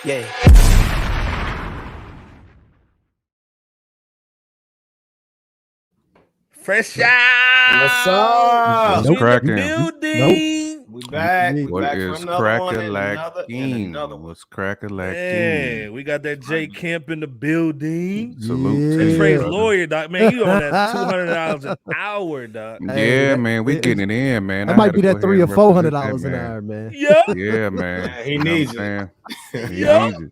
Yeah. Fresh out. What's up? What's cracking? Building. We back. We What back for is another one and crack-a-lacking? another one. What's crack-a-lacking? Man, we got that J Camp in the building. Salute. And to Trey's brother. lawyer, doc. Man, you on that $200 an hour, doc. Yeah, man, we getting it in, man. That I might had be to that go $300 ahead or and $400 represent an that, hour, man. Yeah. Yeah, man. Yeah, he You know needs what I'm saying? He Yeah. needs it.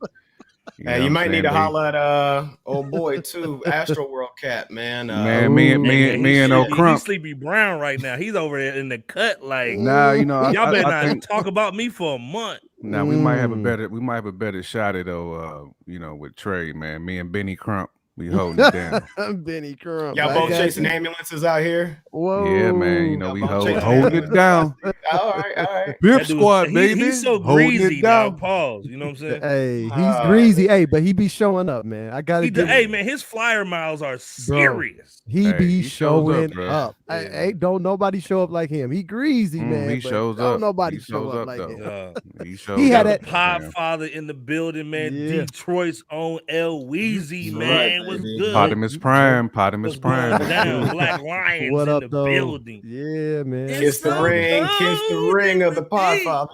You know Hey, what you I'm might need saying, to B? holler at old boy too, Astro World Cat, man. Man, me and He's O'Crump. Sleepy Brown right now. He's over there in the cut, like Nah, you know, y'all better I not think talk about me for a month. now we might have a better shot at you know, with Trey, man. Me and Benny Crump, we holding it down. Benny Crump. Y'all both chasing ambulances out here. Whoa. Yeah, man. You know, we Y'all both holding chasing it down. All right. Biff That dude- squad, baby. He's so Holding greasy it now. down. Pause. You know what I'm saying? Hey, he's greasy. Hey, but he be showing up, man. I gotta give Hey him. man, his flyer miles are serious. He Hey, be he shows up, showing bro. up. Yeah. Hey, don't nobody show up like him. He greasy, man. He but shows don't up. Nobody He show shows up up, like though. him. He shows He up, had that man. Podfather in the building, man. Yeah. Detroit's own L Weezy, That's man. right, What's baby. good? Potamus Prime. Potamus What's going Prime. down? Black Lions What in up, the though? building. Yeah, man. Kiss the ring, kiss the ring of the Podfather.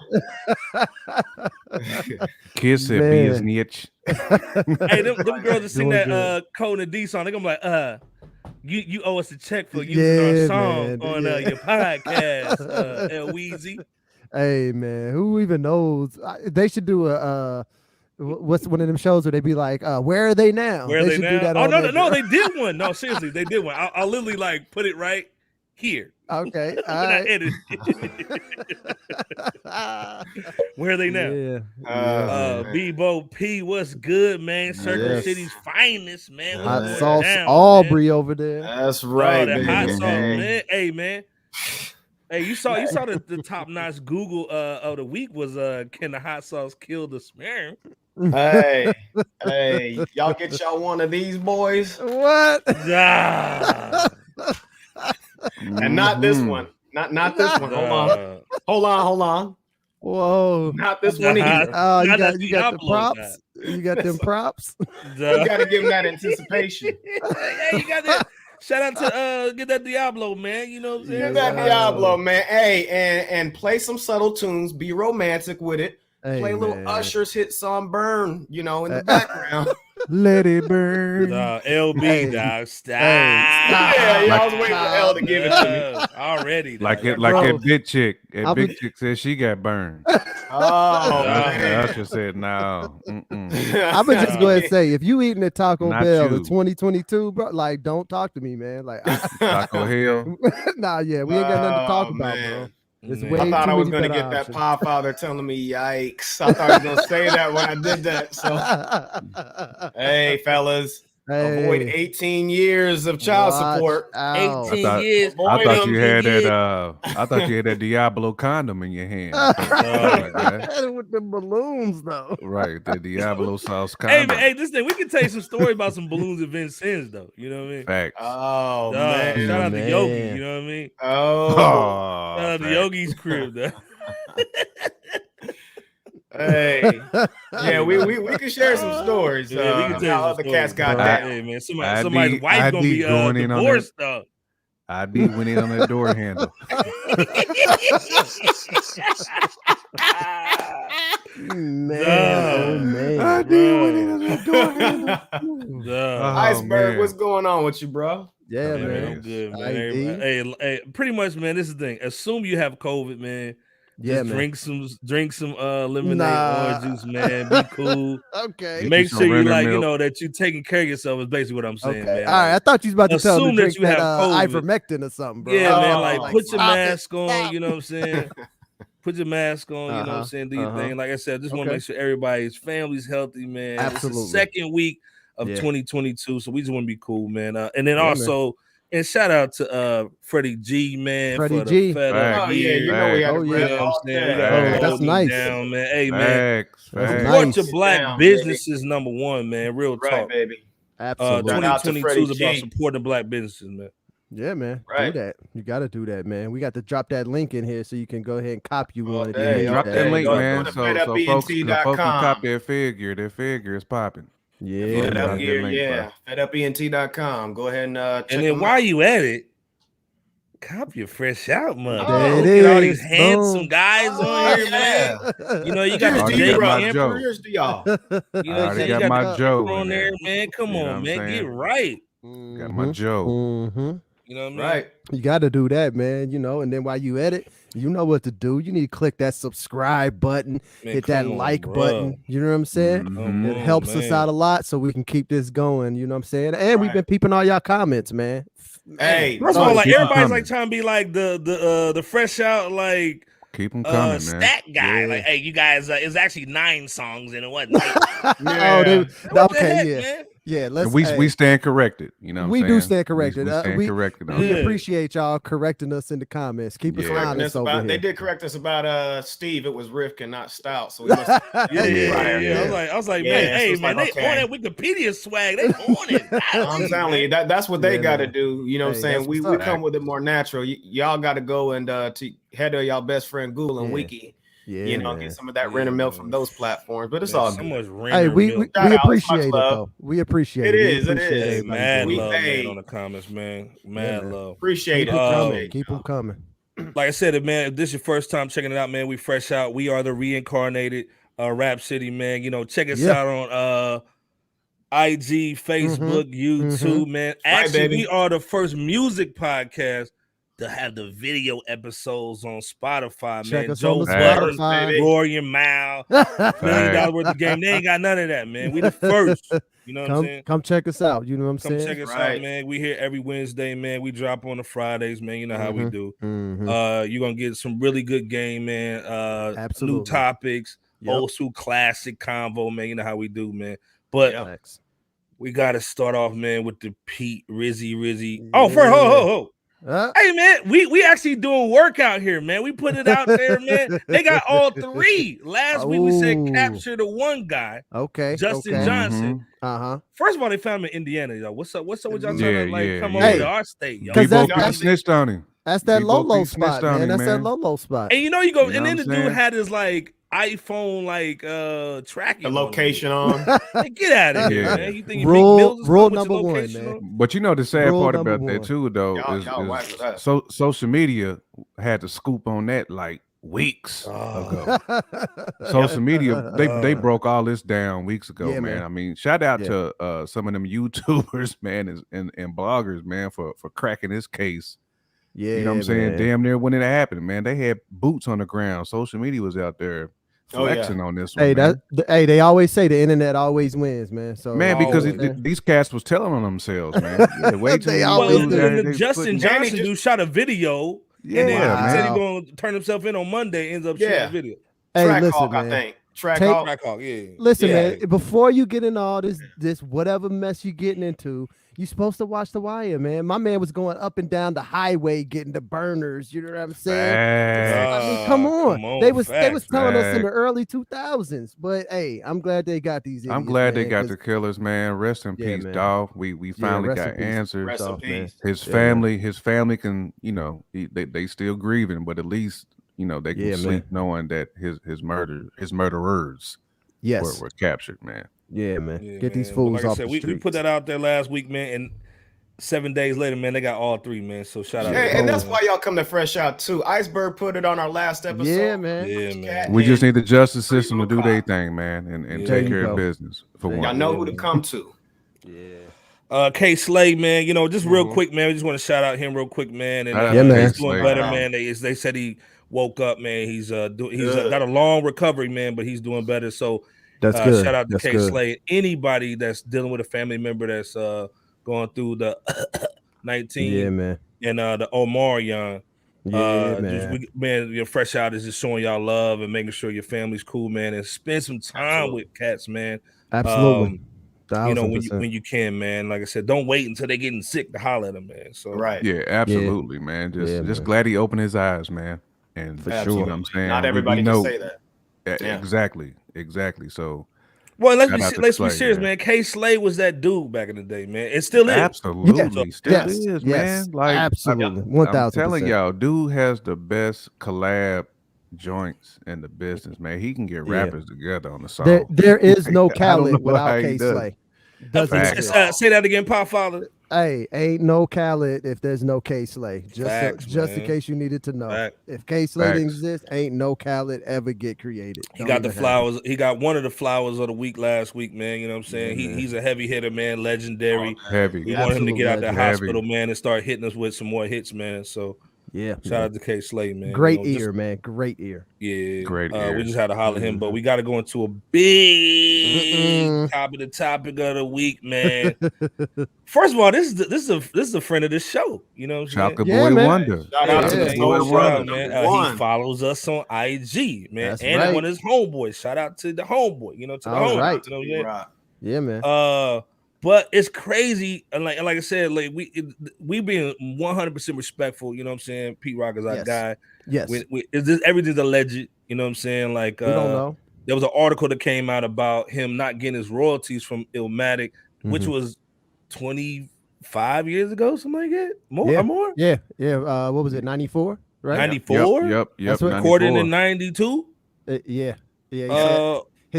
Kiss it, be Man. his niche. Hey, them girls that sing Doing that Code and D song, they're gonna be like, you owe us a check for using our Yeah, song man. on Yeah. your podcast, L Weezy. Hey, man. Who even knows? They should do a what's one of them shows where they be like, where are they now? Where are they should now? do that Oh on no, that- no, they did one. No, seriously, they did one. I'll literally like put it right here. Okay. When All I right. edit Where are they now? Yeah. Big Boi P, what's good, man? Circle Yes. City's finest, man. What's Hot going sauce down, Aubrey over there. That's man? right, That baby. hot sauce, man. Hey, man. Hey, you saw the top notch Google of the week was can the hot sauce kill the sperm? Hey, y'all get y'all one of these boys, What? Ah, and not this one. Not this one. Hold on. Whoa. Not this one either. Oh, you Not got that the Diablo props. You got them props. You got to give him that anticipation. Hey, you got that. Shout out to get that Diablo, man. You know what I'm saying? Give that Diablo, man. Hey, and play some subtle tunes. Be romantic with it. Hey, Play little man. Usher's hit song "Burn," in the background. Let it burn. LB, Hey. dog. Stop. Yeah, I was waiting for L to give it to me. Already. Like dog. that big chick. I'll That be- big chick said she got burned. Oh, man. Usher said no. I'm gonna just go ahead and say, if you eating at Taco Not Bell you. in 2022, bro, like, don't talk to me, man. Like, Taco Hell. nah, yeah, we ain't got nothing to talk Oh, about, man. bro. It's Man. way I thought too I was many gonna get better that Podfather telling me, "Yikes!" I thought I was gonna say that when I did that. So, options. hey, fellas, Hey, avoid 18 years of child watch support. out. 18 thought- years. Avoid I thought them you had years. that Diablo condom in your hand. With the balloons, though. Right, the Diablo sauce Hey, condom. man, hey, this thing, we can tell you some stories about some balloons and Vincennes, though. You know what I mean? Facts. Oh Dog, man. shout out to Man. Yogi, you know what I mean? Oh, Oh, Shout out to facts. Yogi's crib, though. hey. Yeah, we can share some stories. Yeah, we can tell you how some other stories, cats got bro. down. Hey, man, ID somebody's wife gonna be going in on divorced, though. ID went in on that door handle. Man, oh, man. ID went in on that door handle. Duh. Iceberg, man. what's going on with you, bro? Yeah, Hey, man. I'm good, man. ID. Everybody- Hey, pretty much, man. This is the thing. Assume you have COVID, man. Yeah, Just man. drink some lemonade, Nah. orange juice, man. Be cool. Okay. Get Make you some sure you rendered like, you milk. know, that you taking care of yourself is basically what I'm saying, Okay. man. All right. I thought you was about to tell Assume him to that drink you have that COVID. ivermectin or something, bro. Yeah, man. Oh, Like, like, put your stop it, mask on. stop. You know what I'm saying? Put your mask on. You know what I'm Uh-huh, saying? Do your uh-huh. thing. Like I said, I just want to Okay. make sure everybody's family's healthy, man. It's Absolutely. the second week of Yeah. 2022, so we just want to be cool, man. And then Yeah, man. also, and shout out to Freddie G, man, Freddie for G. the fed Facts. up Oh yeah, year. you know we had Oh, to yeah. You grab know what I'm all saying? We that. gotta Facts. hold That's them nice. down, man. Hey, man, Facts. That's Facts. nice. support your black Down, baby. businesses, number one, man. Real Right, talk. baby. Absolutely. Shout out to 2022 Freddie is about G. supporting black businesses, man. Yeah, man. Right. Do that. You got to do that, man. We got to drop that link in here so you can go ahead and copy one. if you day, need Drop that link, Go man. to So folks can FedUpENT.com. cop their figure. Their figure is popping. Yeah, Fed man. Up Gear, link, yeah. FedUpENT.com. Go ahead and check And then them while out. you at it, cop your fresh out, mother. There Look it at all these is. handsome Boom. guys on here, man. You know, you got Cheers the to Jay you, bro. Camper. Cheers to y'all. You I know, already you got got my the Joe Camper on in there, there. man. Come You know what on, I'm man. saying? Get right. Got my Joe. Mm-hmm. You know what I mean? Right. You got to do that, man. You know, and then while you edit, you know what to do. You need to click that subscribe button, Man, hit that come on, like bruh. button. You know what I'm saying? Come It on, helps us man. out a lot so we can keep this going. You know what I'm saying? And we've Right. been peeping all y'all comments, man. Hey, First of all, like keep 'em everybody's coming. like trying to be like the fresh out like Keep them coming, man. stat guy. Yeah. Like, hey, you guys, it's actually 9 songs and it wasn't 8. Oh, they, What the okay, heck, yeah. man? Yeah, let's We hey, we stand corrected. You know what I'm we saying? do stand corrected. We stand we- corrected on we Yeah. that. appreciate y'all correcting us in the comments. Keep us Yeah. correcting honest us over about, they here. did correct us about Steve. It was Rifkin, not Stout. So we must have Yeah. I was like, Yeah, man, so hey, it's man, like, they okay. on that Wikipedia swag. They on it. I'm telling you, that's what they Yeah, got to man. do. You know what I'm Hey, saying? that's We what's up. come with it more natural. Y'all got to go and to head to y'all best friend Google and Yeah. Wiki. Yeah, You know, man. get some of that Yeah, render milk man. from those platforms. But it's Man, all so good. much Hey, render we milk. Shout out, appreciate much it love. though. We appreciate It it. is, We it appreciate is. Hey, everybody mad doing We love, paid. man, on the comments, man. Yeah, Mad man. love. Appreciate Keep it. them coming. Appreciate Keep them y'all. coming. Like I said, man, if this is your first time checking it out, man, we fresh out. We are the reincarnated Rap City, man. You know, check us Yeah. out on IG, Facebook, YouTube, man. Right, Actually, baby. we are the first music podcast to have the video episodes on Spotify, Check man. us Joe on the Budden, Spotify. baby. Rory and Mal, $1 million worth of game. They ain't got none of that, man. We the first. You know what I'm saying? Come check us out. You know what I'm Come saying? check us out, Right. man. We here every Wednesday, man. We drop on the Fridays, man. You know how we do. Mhm. You're gonna get some really good game, man. Absolutely. New topics, Yep. old school classic convo, man. You know how we do, man. But Yeah. Facts. we gotta start off, man, with the Pete Rizzy. Oh, first, Yeah. ho. Hey, man, we actually doing work out here, man. We put it out there, man. They got all 3. Last week we said Ooh. capture the one guy, Okay. Justin okay. Johnson. Uh-huh. First of all, they found him in Indiana, y'all. What's up? What's up with y'all Yeah, trying to like yeah, come yeah. over Hey, to our state, y'all? Cause Debo that's- P snitched on him. That's that Debo Lolo P spot, snitched on man. him, That's that man. Lolo spot. And you know you go, You know and then what the I'm dude saying? had his like iPhone like tracking The on location him. on. Hey, get out of here, Yeah. man. You think you Rule- Meek Mills is rule coming with your number one, location man. on? But you know the sad Rule part number about that one. too, though, Y'all wipe with that. so social media had the scoop on that like weeks ago. Social media, they broke all this down weeks ago, Yeah, man. man. I mean, shout out Yeah. to some of them YouTubers, man, and bloggers, man, for cracking this case. Yeah, You know what I'm saying? man. Damn near when it happened, man. They had boots on the ground. Social media was out there Oh, yeah. flexing on this one, Hey, man. hey, they always say the internet always wins, man. So Man, because Always. these cats was telling on themselves, man. Yeah, way too They many always Well, dudes do. out the there Justin putting- Johnson just- dude shot a video, Yeah, and then he man. said he's going to turn himself in on Monday. Ends up shooting Yeah. the video. hey, Track listen, Hawk, man. I think. Track Take- Hawk. Blackhawk, yeah. Listen, Yeah. man, before you get into all this whatever mess you're getting into, you're supposed to watch The Wire, man. My man was going up and down the highway getting the burners. You know what I'm saying? I mean, come on. They was telling us in the early 2000s. But hey, I'm glad they got these. I'm idiots, glad they man, got 'cause- the killers, man. Rest in Yeah, peace, man. Dolph. We finally rest got in peace. answers. Rest in Dolph, man. peace. His Yeah, man. family can, you know, they still grieving, but at least, you know, they can Yeah, sleep knowing that his murderers Yes. were captured, man. Yeah, man. Yeah, Get these man. But fools like I off said, the we streets. put that out there last week, man, and 7 days later, man, they got all 3, man. So shout out. Hey, to and them, that's man. why y'all come to Fresh Out too. Iceberg put it on our last episode. Yeah, man. Yeah, man. We just need the justice Free system to do little their cop. thing, man, and Yeah. take There you care go. of business for There you one. Y'all know Yeah, who to man. come to. K Slay, man, you know, just real Mhm. quick, man. We just want to shout out him real quick, man. And Yeah, man. he's doing Slay, better, man. man. They said he woke up, man. He's Good. got a long recovery, man, but he's doing better. So That's good. shout out to That's K good. Slay. Anybody that's dealing with a family member that's going through the 19 Yeah, man. and the Omarion. Yeah, man. Man, your Fresh Out is just showing y'all love and making sure your family's cool, man, and spend some time Absolutely. with cats, man. Absolutely. You know, 1000%. when you can, man. Like I said, don't wait until they're getting sick to holler at them, man. So Right. Yeah, absolutely, man. Just Yeah, just man. glad he opened his eyes, man. And For you sure. know what I'm saying? Not We everybody know can say that. Yeah. Exactly. So Well, Shout out to let's be Slay, serious, man. man. K Slay was that dude back in the day, man. It still is. Absolutely, still Yes. is, Yes. man. Like Absolutely. I'm 1000%. telling y'all, dude has the best collab joints in the business, man. He can get rappers together on the song. There is no I don't know Khaled without how he K does. Slay. Doesn't Facts. exist. Say that again, Pop Father. Hey, ain't no Khaled if there's no K Slay. Facts, Just in man. case you needed to know. Facts. If K Slay didn't Facts. exist, ain't no Khaled ever get created. He Don't got the even flowers. He got one of the flowers of the week last week, man. You know what I'm saying? Yeah, man. He's a heavy hitter, man. Legendary. Heavy. We want him to get out the Absolute hospital, man, and start hitting us with some more hits, man. So Yeah. shout out to K Slay, man. Great You know, ear, man. Great ear. Yeah, Great we ear. just had to holler him, but we got to go into a big topic of the week, man. First of all, this is a friend of the show. You know what I'm saying? Shout Yeah, Boy man. Wonder. Shout out to Yeah. the Boy Soul Wonder. Brother, man. #1. He follows us on IG, man, That's and right. one of his homeboys. Shout out to the homeboy. You know, to the All homie. right. You know what I'm saying? Right. Yeah, man. But it's crazy, and like I said, like we being 100% respectful. You know what I'm saying? Pete Rock is our Yes. guy. Yes. Everything's alleged. You know what I'm saying? Like we don't know. there was an article that came out about him not getting his royalties from Illmatic, which was 25 years ago, something like that. More? Yeah. What was it? 94, right? 94? Yep. That's what- Recorded 94. in 92? Yeah. He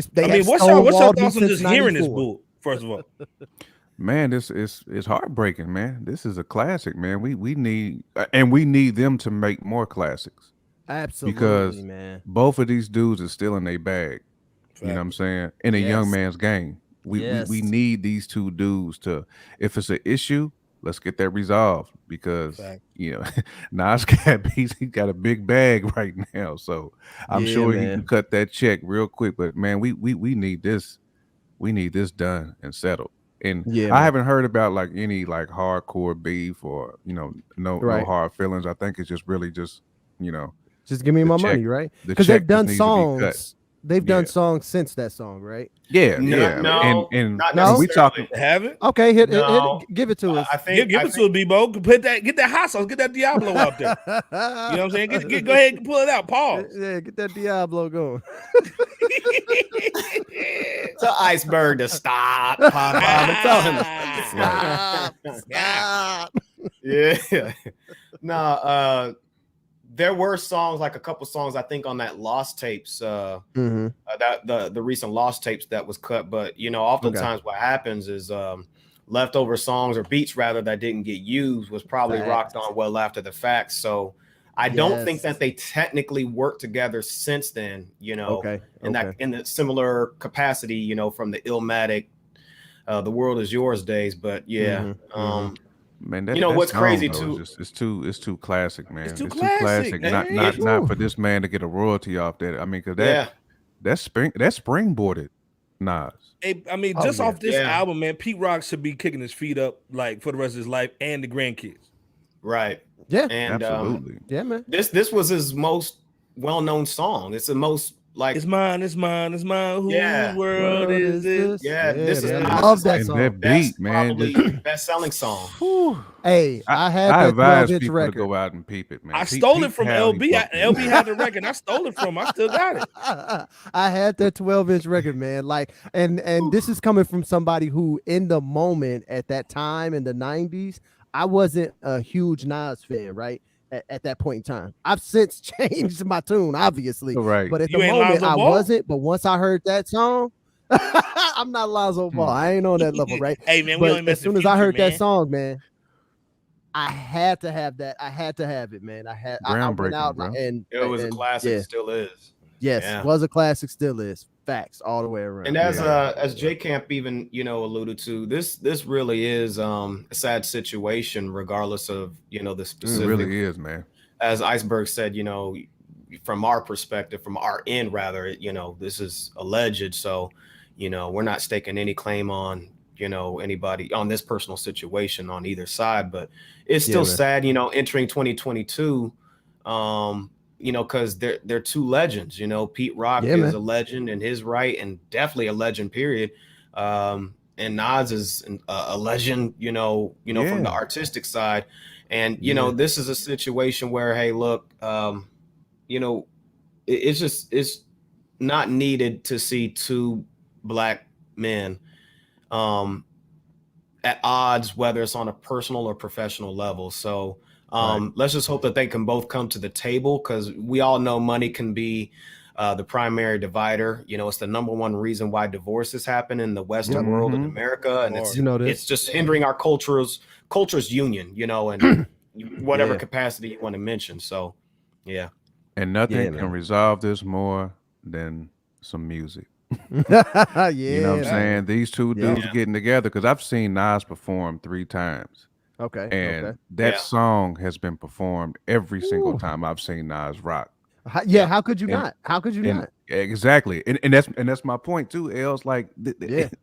said I mean, what's your thoughts on just hearing this bull, first of all? Man, this is heartbreaking, man. This is a classic, man. We need them to make more classics. Absolutely, Because man. both of these dudes are still in their bag. You know what I'm saying? In a young Yes. man's game. We need these two dudes to, if it's an issue, let's get that resolved, because you know Nas he's got a big bag right now. So I'm sure he can cut that check real quick. But man, we need this. We need this done and settled. And I haven't heard about like any like hardcore beef or no hard feelings. I think it's just really just just give me my money, right? Because they've done songs. They've done songs since that song, right? Yeah. No, and not we talking. Haven't? Okay, give it to us. I think Give it to us, B-Bo. Get that hot sauce. Get that Diablo out there. You know what I'm saying? Go ahead and pull it out. Pause. Yeah, get that Diablo going. Tell Iceberg to stop. Tell him to Stop. Yeah. No, there were songs, like a couple songs, I think, on that Lost tapes, that the recent Lost tapes that was cut. But oftentimes what happens is leftover songs or beats rather that didn't get used was probably rocked on well after the fact. So I don't think that they technically worked together since then. In the similar capacity, from the Illmatic, The World Is Yours days. But yeah. Man, what's song, crazy though, too? It's too classic, man. It's too classic. Not for this man to get a royalty off that. I mean, because that springboarded Nas. I mean, off this album, man, Pete Rock should be kicking his feet up like for the rest of his life and the grandkids. Right. Yeah. And absolutely. Yeah, man. This was his most well-known song. It's the most like it's mine. Whose world is this? Yeah, this is. I love that song. That beat, man. Best-selling song. Hey, I had I that advise 12-inch people record. to go out and peep it, man. I stole it from LB. LB had the record. I stole it from him. I still got it. I had that 12-inch record, man. Like, and this is coming from somebody who, in the moment at that time in the 90s, I wasn't a huge Nas fan, right? At that point in time, I've since changed my tune, obviously. Right. But at the moment, I wasn't. But once I heard that song, I'm not Lonzo Ball. I ain't on that level, right? Hey, man, but as soon as I heard that song, man, I had to have that. I had to have it, man. I went out bro. And it was a classic. Yeah. Still is. Yes, was a classic. Still is. Facts all the way around. And as J Camp even alluded to, this really is a sad situation, regardless of the specific. It really is, man. As Iceberg said, from our perspective, from our end rather, this is alleged. So, we're not staking any claim on anybody on this personal situation on either side. But it's still sad, entering 2022. Because they're two legends. Pete Rock is a legend in his right, and definitely a legend, period. And Nas is a legend, from the artistic side. And this is a situation where, hey, look, it's not needed to see two black men at odds, whether it's on a personal or professional level. So let's just hope that they can both come to the table, because we all know money can be the primary divider. You know, it's the number one reason why divorces happen in the Western world in America, and it's just hindering our culture's union, you know, and whatever capacity you want to mention. So and nothing can resolve this more than some music. You know what I'm saying? These two dudes getting together, because I've seen Nas perform 3 times. And that song has been performed every single time I've seen Nas rock. How could you not? How could you not? Exactly. And that's my point too. L's like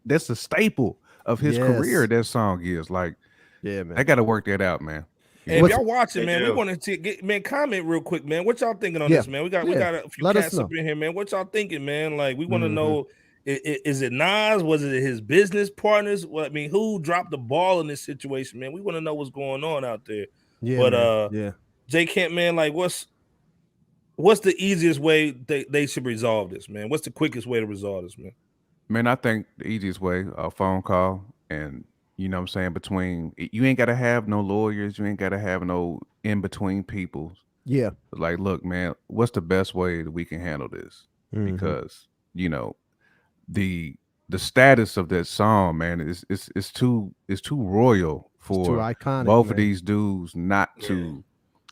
that's a staple of his career. That song is like, man, I gotta work that out, man. Hey, if y'all watching, man, we want to get comment real quick, man. What y'all thinking on this, man? We got a few cats up in here, man. What y'all thinking, man? Like, we want to know, is it Nas? Was it his business partners? Well, I mean, who dropped the ball in this situation, man? We want to know what's going on out there. Jay Kent, man, like, what's the easiest way they should resolve this, man? What's the quickest way to resolve this, man? Man, I think the easiest way, a phone call, and you know what I'm saying, between, you ain't got to have no lawyers, you ain't got to have no in-between people. Like, look, man, what's the best way that we can handle this? Because, you know, the status of that song, man, is too royal for too iconic, both of these dudes not to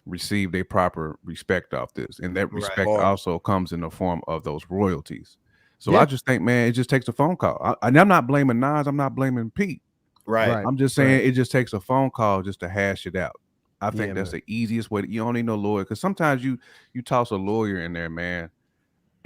receive their proper respect off this. And that respect also comes in the form of those royalties. So I just think, man, it just takes a phone call. And I'm not blaming Nas, I'm not blaming Pete. I'm just saying it just takes a phone call just to hash it out. I think that's the easiest way. You don't need no lawyer, because sometimes you toss a lawyer in there, man,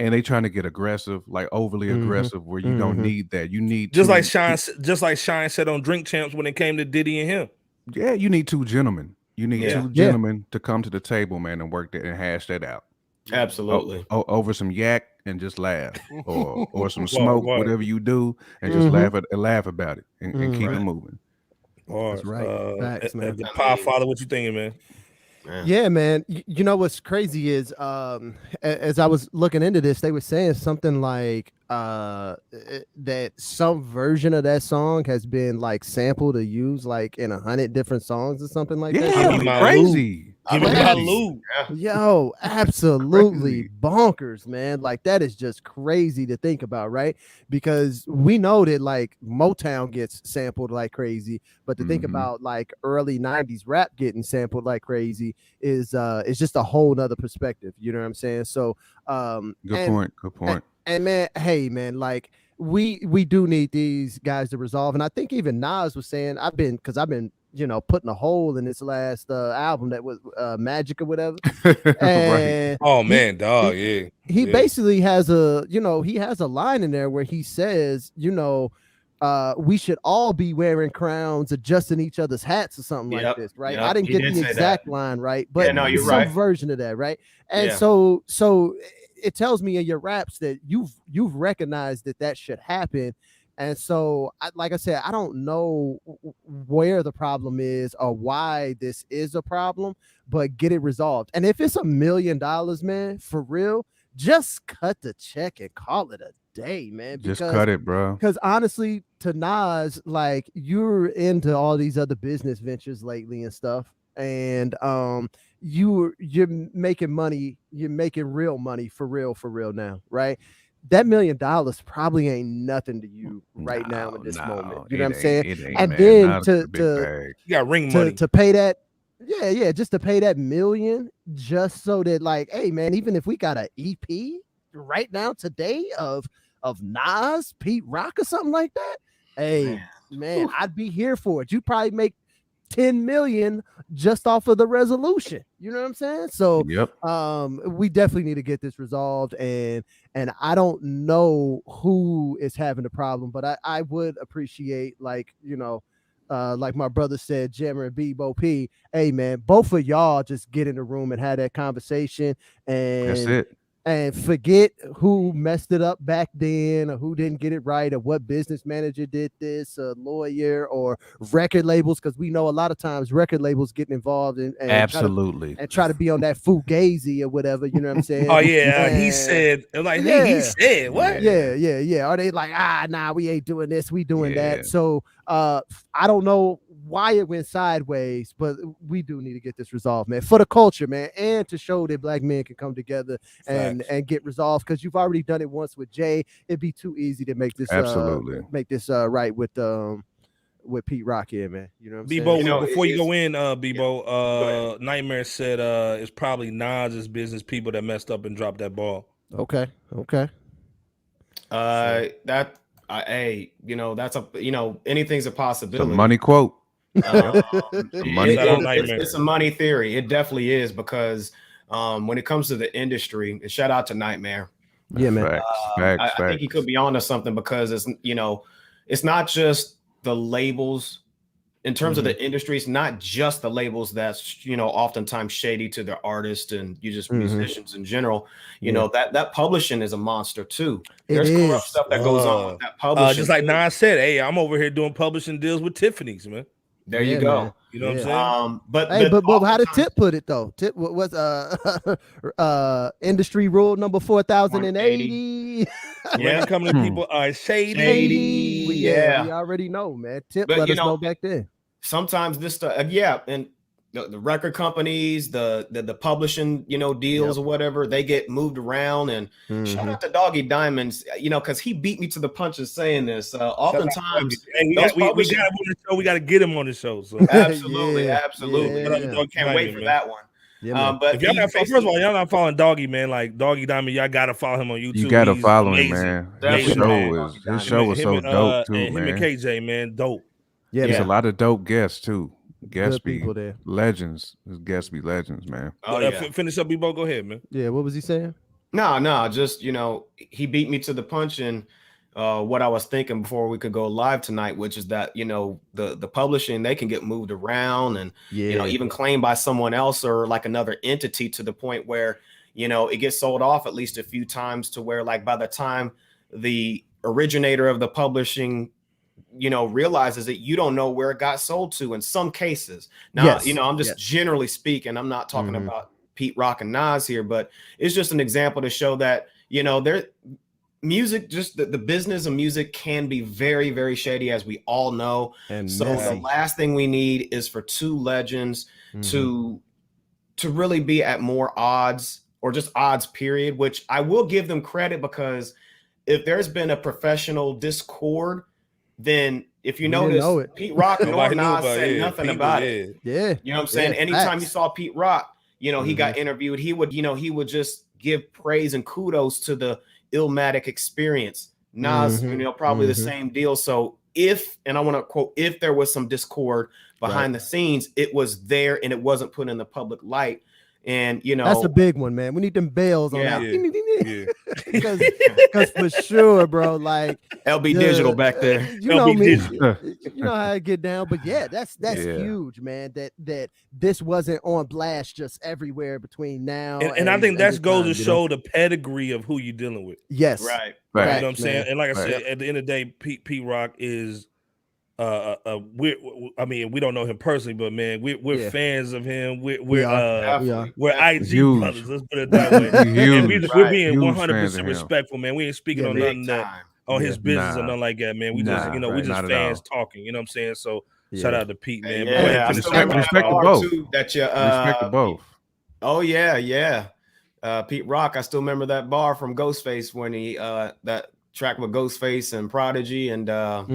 and they trying to get aggressive, like overly aggressive, where you don't need that. You need like Shine said on Drink Champs when it came to Diddy and him. Yeah, you need 2 gentlemen. You need 2 gentlemen to come to the table, man, and work that and hash that out. Absolutely. Over some yak and just laugh, or some smoke, whatever you do, and just laugh about it and keep it moving. That's right. Facts, man. The Pie Father, what you thinking, man? Yeah, man. You know what's crazy is, as I was looking into this, they were saying something like that some version of that song has been like sampled or used like in 100 different songs or something like that. Yeah, crazy. Yo, absolutely bonkers, man. Like, that is just crazy to think about, right? Because we know that like Motown gets sampled like crazy, but to think about like early 90s rap getting sampled like crazy is just a whole nother perspective. You know what I'm saying? So good point. And man, hey man, like we do need these guys to resolve. And I think even Nas was saying, I've been you know, putting a hole in this last album that was Magic or whatever. And oh man, dog, he basically has he has a line in there where he says, you know, we should all be wearing crowns, adjusting each other's hats or something like this, right? I didn't get the exact line right, but you're some version of that, right? And so it tells me in your raps that you've recognized that should happen. And so, like I said, I don't know where the problem is or why this is a problem, but get it resolved. And if it's $1 million, man, for real, just cut the check and call it a day, man. Just cut it, bro. Because honestly, to Nas, like, you're into all these other business ventures lately and stuff, and you're making money, you're making real money for real now, right? That $1 million probably ain't nothing to you right now in this moment. You know what I'm saying? And then to you got ring money to pay that, just to pay that $1 million, just so that, like, hey man, even if we got an EP right now today of Nas, Pete Rock or something like that, hey man, I'd be here for it. You'd probably make 10 million just off of the resolution. You know what I'm saying? So we definitely need to get this resolved, and I don't know who is having the problem, but I would appreciate, like, you know, like my brother said, Jammer and Big Boi, hey man, both of y'all just get in the room and have that conversation, and that's it. and forget who messed it up back then or who didn't get it right or what business manager did this, a lawyer or record labels, because we know a lot of times record labels getting involved and absolutely try to be on that fugazi or whatever, you know what I'm saying? Oh yeah, he said like he said what? Yeah. Are they like, nah, we ain't doing this, we doing that? So I don't know why it went sideways, but we do need to get this resolved, man, for the culture, man, and to show that black men can come together and get resolved, because you've already done it once with Jay. It'd be too easy to make this right with Pete Rock here, man. You know what I'm saying? Before you go in, Bebo, Nightmare said it's probably Nas's business people that messed up and dropped that ball. Okay. That's anything's a possibility. The money quote. It's a money theory. It definitely is, because when it comes to the industry, and shout out to Nightmare. Yeah, man. I think he could be onto something, because it's not just the labels. In terms of the industry, it's not just the labels that's oftentimes shady to their artists and musicians in general. You know that publishing is a monster too. There's corrupt stuff that goes on with that publishing. Just like Nas said, hey, I'm over here doing publishing deals with Tiffany's, man. There you go. Man. You know what I'm saying? But how did Tip put it though? Tip was industry rule number 4080. When it comes to people are shady. We already know, man. Tip let us know back then. Sometimes this stuff, and the record companies, the publishing, deals or whatever, they get moved around. And shout out to Doggy Diamonds, because he beat me to the punch of saying this. Oftentimes, we got him on the show. We got to get him on the show. So absolutely. Can't wait for that one. Yeah, but if y'all not, first of all, y'all not following Doggy, man. Like Doggy Diamond, y'all gotta follow him on YouTube. You gotta follow him, man. His show was so dope too, man. Him and KJ, man, dope. Yeah, there's a lot of dope guests too. Guests be people there. Legends. His guests be legends, man. Finish up, Bebo. Go ahead, man. Yeah, what was he saying? No, just he beat me to the punch in what I was thinking before we could go live tonight, which is that the publishing, they can get moved around and even claimed by someone else or like another entity, to the point where it gets sold off at least a few times, to where like by the time the originator of the publishing realizes that you don't know where it got sold to in some cases. Now, I'm just generally speaking, I'm not talking about Pete Rock and Nas here, but it's just an example to show that, there music, just the business of music can be very, very shady, as we all know. And so the last thing we need is for two legends to really be at more odds, or just odds period, which I will give them credit, because if there's been a professional discord, then if you notice, Pete Rock nor Nas said nothing about it. Yeah. You know what I'm saying? Anytime you saw Pete Rock, he got interviewed, he would just give praise and kudos to the Illmatic experience. Nas, probably the same deal. So and I want to quote, if there was some discord behind the scenes, it was there and it wasn't put in the public light. And that's a big one, man. We need them bells on that. Because for sure, bro, like LB Digital back there. You know me. You know how I get down. But that's huge, man. That this wasn't on blast just everywhere between now. And I think that goes to show the pedigree of who you're dealing with. Yes. Right. You know what I'm saying? And like I said, at the end of the day, Pete Rock is we don't know him personally, but man, we're fans of him. We're IG huge brothers. Let's put it that way. We're being 100% respectful, man. We ain't speaking on nothing on his business or nothing like that, man. We just we just fans talking. You know what I'm saying? So shout out to Pete, man. Respect to both. Respect to both. Oh yeah. Pete Rock, I still remember that bar from Ghostface when he that track with Ghostface and Prodigy and on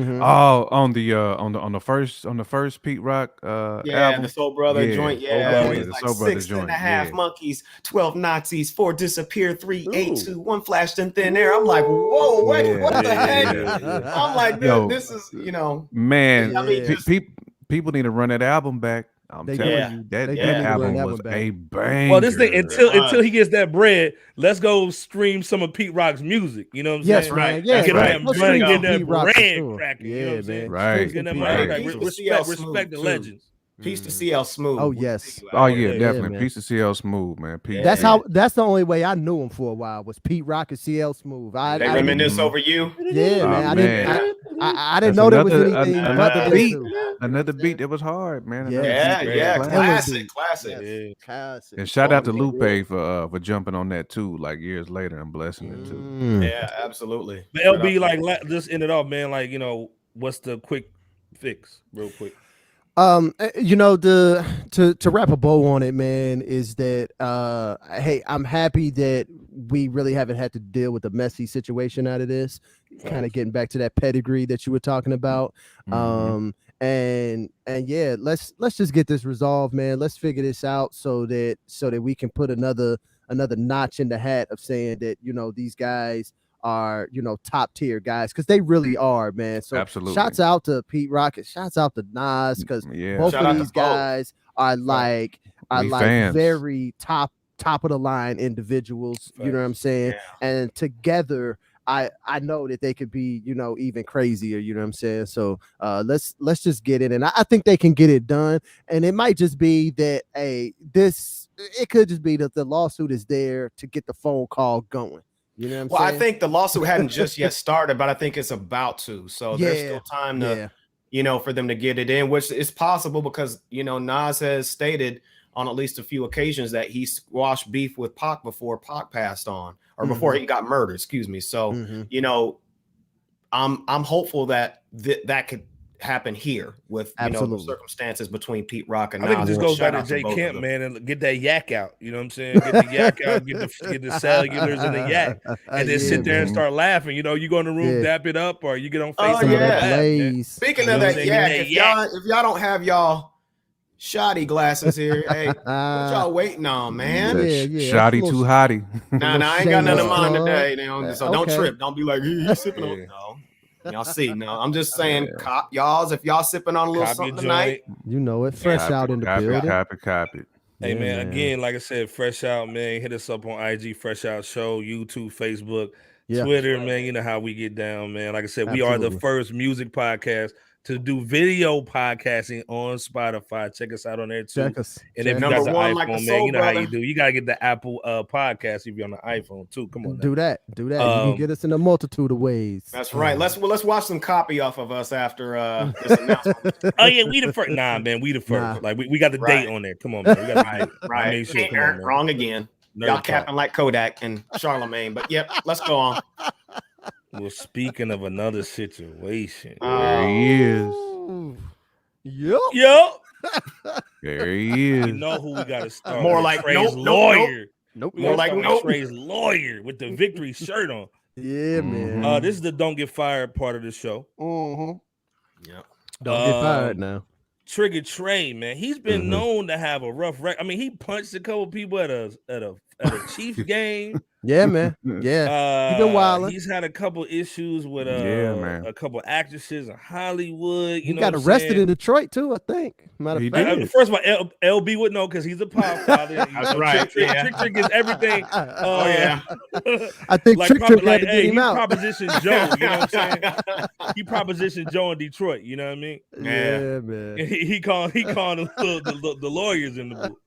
the first Pete Rock album. The Soul Brother joint. The Soul Brother 6.5 monkeys, 12 Nazis, 4 disappear, 3 8 2 1 flashed in thin air. I'm like, whoa, what the heck? I'm like, this is man. I mean, people need to run that album back. I'm telling you, that album was a banger. Well, this thing until he gets that bread, let's go stream some of Pete Rock's music. You know what I'm saying? Yes, right. Yeah, get right. Get that bread cracking. Yeah, you know what I'm saying? Right. Get that money cracking. Respect the legends. Peace to CL Smooth. Oh yes. Oh yeah, definitely. Peace to CL Smooth, man. Peace. That's the only way I knew him for a while was Pete Rock and CL Smooth. They reminisce over you. Yeah, man. I didn't know there was anything another beat that was hard, man. Yeah. Classic. And shout out to Lupe for jumping on that too, like years later and blessing it too. Yeah, absolutely. But LB, like, just end it off, man. Like, what's the quick fix, real quick? To wrap a bow on it, man, is that hey, I'm happy that we really haven't had to deal with a messy situation out of this. Kind of getting back to that pedigree that you were talking about. And yeah, let's just get this resolved, man. Let's figure this out so that we can put another notch in the hat of saying that these guys are top tier guys, because they really are, man. So absolutely, shouts out to Pete Rock, shouts out to Nas, because both of these guys are like very top of the line individuals. You know what I'm saying? And together, I know that they could be even crazier. You know what I'm saying? So let's just get it, and I think they can get it done. And it might just be that it could just be that the lawsuit is there to get the phone call going. You know what I'm saying? I think the lawsuit hadn't just yet started, but I think it's about to. So there's still time to, for them to get it in, which is possible because, Nas has stated on at least a few occasions that he squashed beef with Pac before Pac passed on, or before he got murdered, excuse me. So, I'm hopeful that that could happen here with the circumstances between Pete Rock and Nas. I think it just goes back to Jay Kemp, man, and get that yak out. You know what I'm saying? Get the yak out, get the cellulars and the yak, and then sit there and start laughing. You go in the room, dap it up, or you get on Facebook. Speaking of that yak, if y'all don't have y'all shoddy glasses here, hey, what y'all waiting on, man? Shoddy too hotty. Nah, I ain't got none of mine today. So don't trip. Don't be like, he's sipping on. No. Y'all see, no, I'm just saying, cop y'all's, if y'all sipping on a little something tonight, fresh out in the building. Copy. Hey, man, again, like I said, Fresh Out, man. Hit us up on IG, Fresh Out Show, YouTube, Facebook, Twitter, man. You know how we get down, man. Like I said, we are the first music podcast to do video podcasting on Spotify. Check us out on there too. And if you got the iPhone, man, you know how you do. You gotta get the Apple podcast if you're on the iPhone too. Come on, do that. You can get us in a multitude of ways. That's right. Let's watch some copy off of us after this announcement. Oh yeah, we the first. Nah, man, we the first. Like we got the date on there. Come on, man. We got the date. Right. Sure, wrong again. Y'all capping like Kodak and Charlemagne. But yep, let's go on. Well, speaking of another situation, there he is. Yep. There he is. You know who we got to start? More like Trey's lawyer. Nope. More like Trey's lawyer with the victory shirt on. Yeah, man. This is the don't get fired part of the show. Yep. Don't get fired now. Trigger Trey, man. He's been known to have a rough record. I mean, he punched a couple people at a Chiefs game. Yeah, man. Yeah. He's been wilding. He's had a couple issues with a couple actresses in Hollywood. He got arrested in Detroit too, I think. First of all, LB would know because he's a pop father. That's right. Trick gets everything. I think Trick had to get him out. He propositioned Joe. You know what I'm saying? He propositioned Joe in Detroit. You know what I mean? Yeah, man. He called the lawyers in the booth.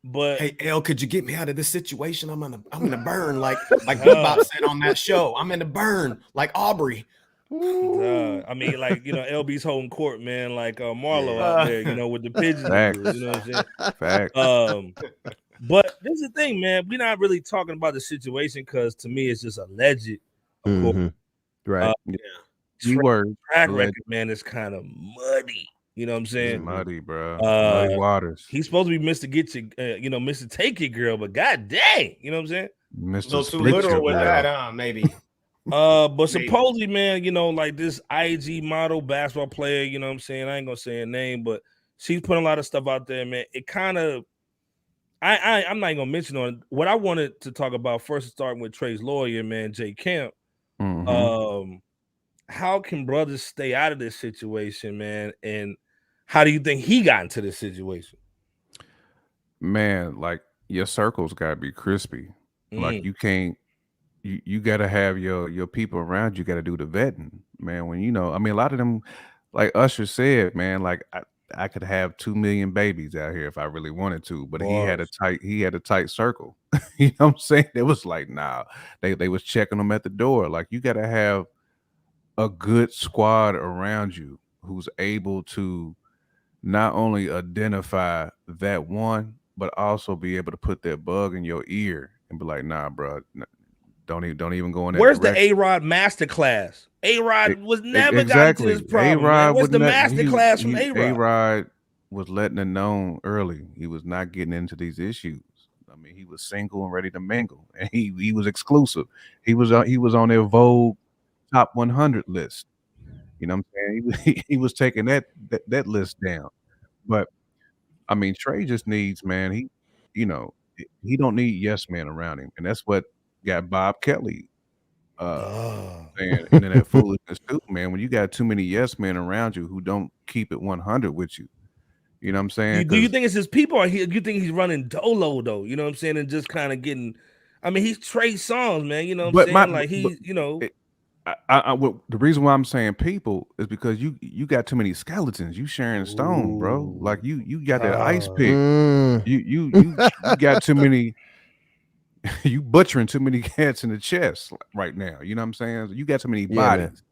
But hey, L, could you get me out of this situation? I'm in a burn, like Bob said on that show. I'm in a burn, like Aubrey. I mean, like LB's holding court, man, like Marlo out there, with the pigeons. Facts. You know what I'm saying? Facts. But this is the thing, man. We're not really talking about the situation because to me it's just alleged. Right. Track record, man, is kind of muddy. You know what I'm saying? It's muddy, bro. Muddy waters. He's supposed to be Mr. Get Your, Mr. Take Your Girl, but god dang, you know what I'm saying? Mr. Too literal with that, maybe. But supposedly, man, like this IG model basketball player, you know what I'm saying? I ain't gonna say her name, but she's putting a lot of stuff out there, man. It kind of, I'm not even gonna mention on it. What I wanted to talk about first, starting with Trey's lawyer, man, Jay Kemp. How can brothers stay out of this situation, man? And how do you think he got into this situation? Man, like your circles gotta be crispy. Like you can't, you gotta have your people around you gotta do the vetting, man. When I mean, a lot of them like Usher said, man, like I could have 2 million babies out here if I really wanted to, but he had a tight circle. You know what I'm saying? It was like, nah, they was checking them at the door. Like, you got to have a good squad around you who's able to not only identify that one, but also be able to put that bug in your ear and be like, nah, bro, don't even go in that Where's direction. the A-Rod masterclass? A-Rod was never got into this problem. Man. What's the masterclass from A-Rod? A-Rod was letting it known early he was not getting into these issues. I mean, he was single and ready to mingle, and he was exclusive. He was on their Vogue top 100 list. You know what I'm saying? He was taking that list down. But I mean, Trey just needs, man, he don't need yes men around him, and that's what got Bob Kelly saying internet foolishness too, man. When you got too many yes men around you who don't keep it 100 with you, you know what I'm saying? Do you think it's his people, or do you think he's running dolo though? You know what I'm saying, and just kind of getting. I mean, he's Trey Songz, man. You know what I'm saying? The reason why I'm saying people is because you got too many skeletons. You Sharon Stone, bro. Like you got that ice pick. You got too many. You butchering too many cats in the chest right now. You know what I'm saying? You got too many bodies.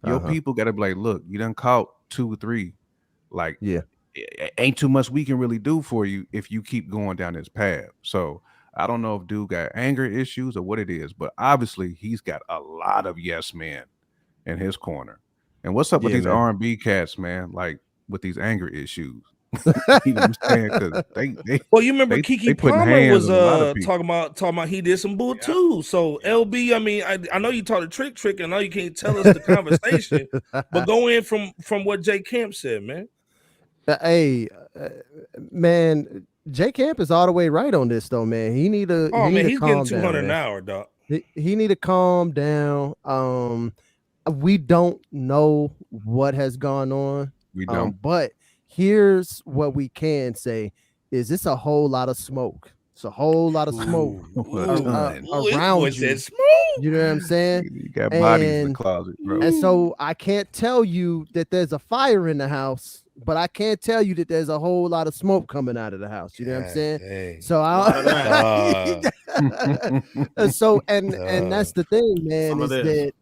Your people got to be like, look, you done caught 2 or 3. Like, ain't too much we can really do for you if you keep going down this path. So I don't know if dude got anger issues or what it is, but obviously he's got a lot of yes men in his corner. And what's up with these R&B cats, man? Like with these anger issues. You know what I'm saying? Because they well, you remember Keke Palmer was talking about he did some bull too. So LB, I mean, I know you taught a trick. I know you can't tell us the conversation, but go in from what Jay Camp said, man. Hey, man, Jay Camp is all the way right on this though, man. He need to. He's getting 200 an hour, dog. He need to calm down. We don't know what has gone on. We don't, but here's what we can say: is it's a whole lot of smoke. It's a whole lot of smoke around you. You know what I'm saying? You got bodies in the closet, bro. And so I can't tell you that there's a fire in the house, but I can't tell you that there's a whole lot of smoke coming out of the house. You know what I'm saying? Dang. So and that's the thing, man,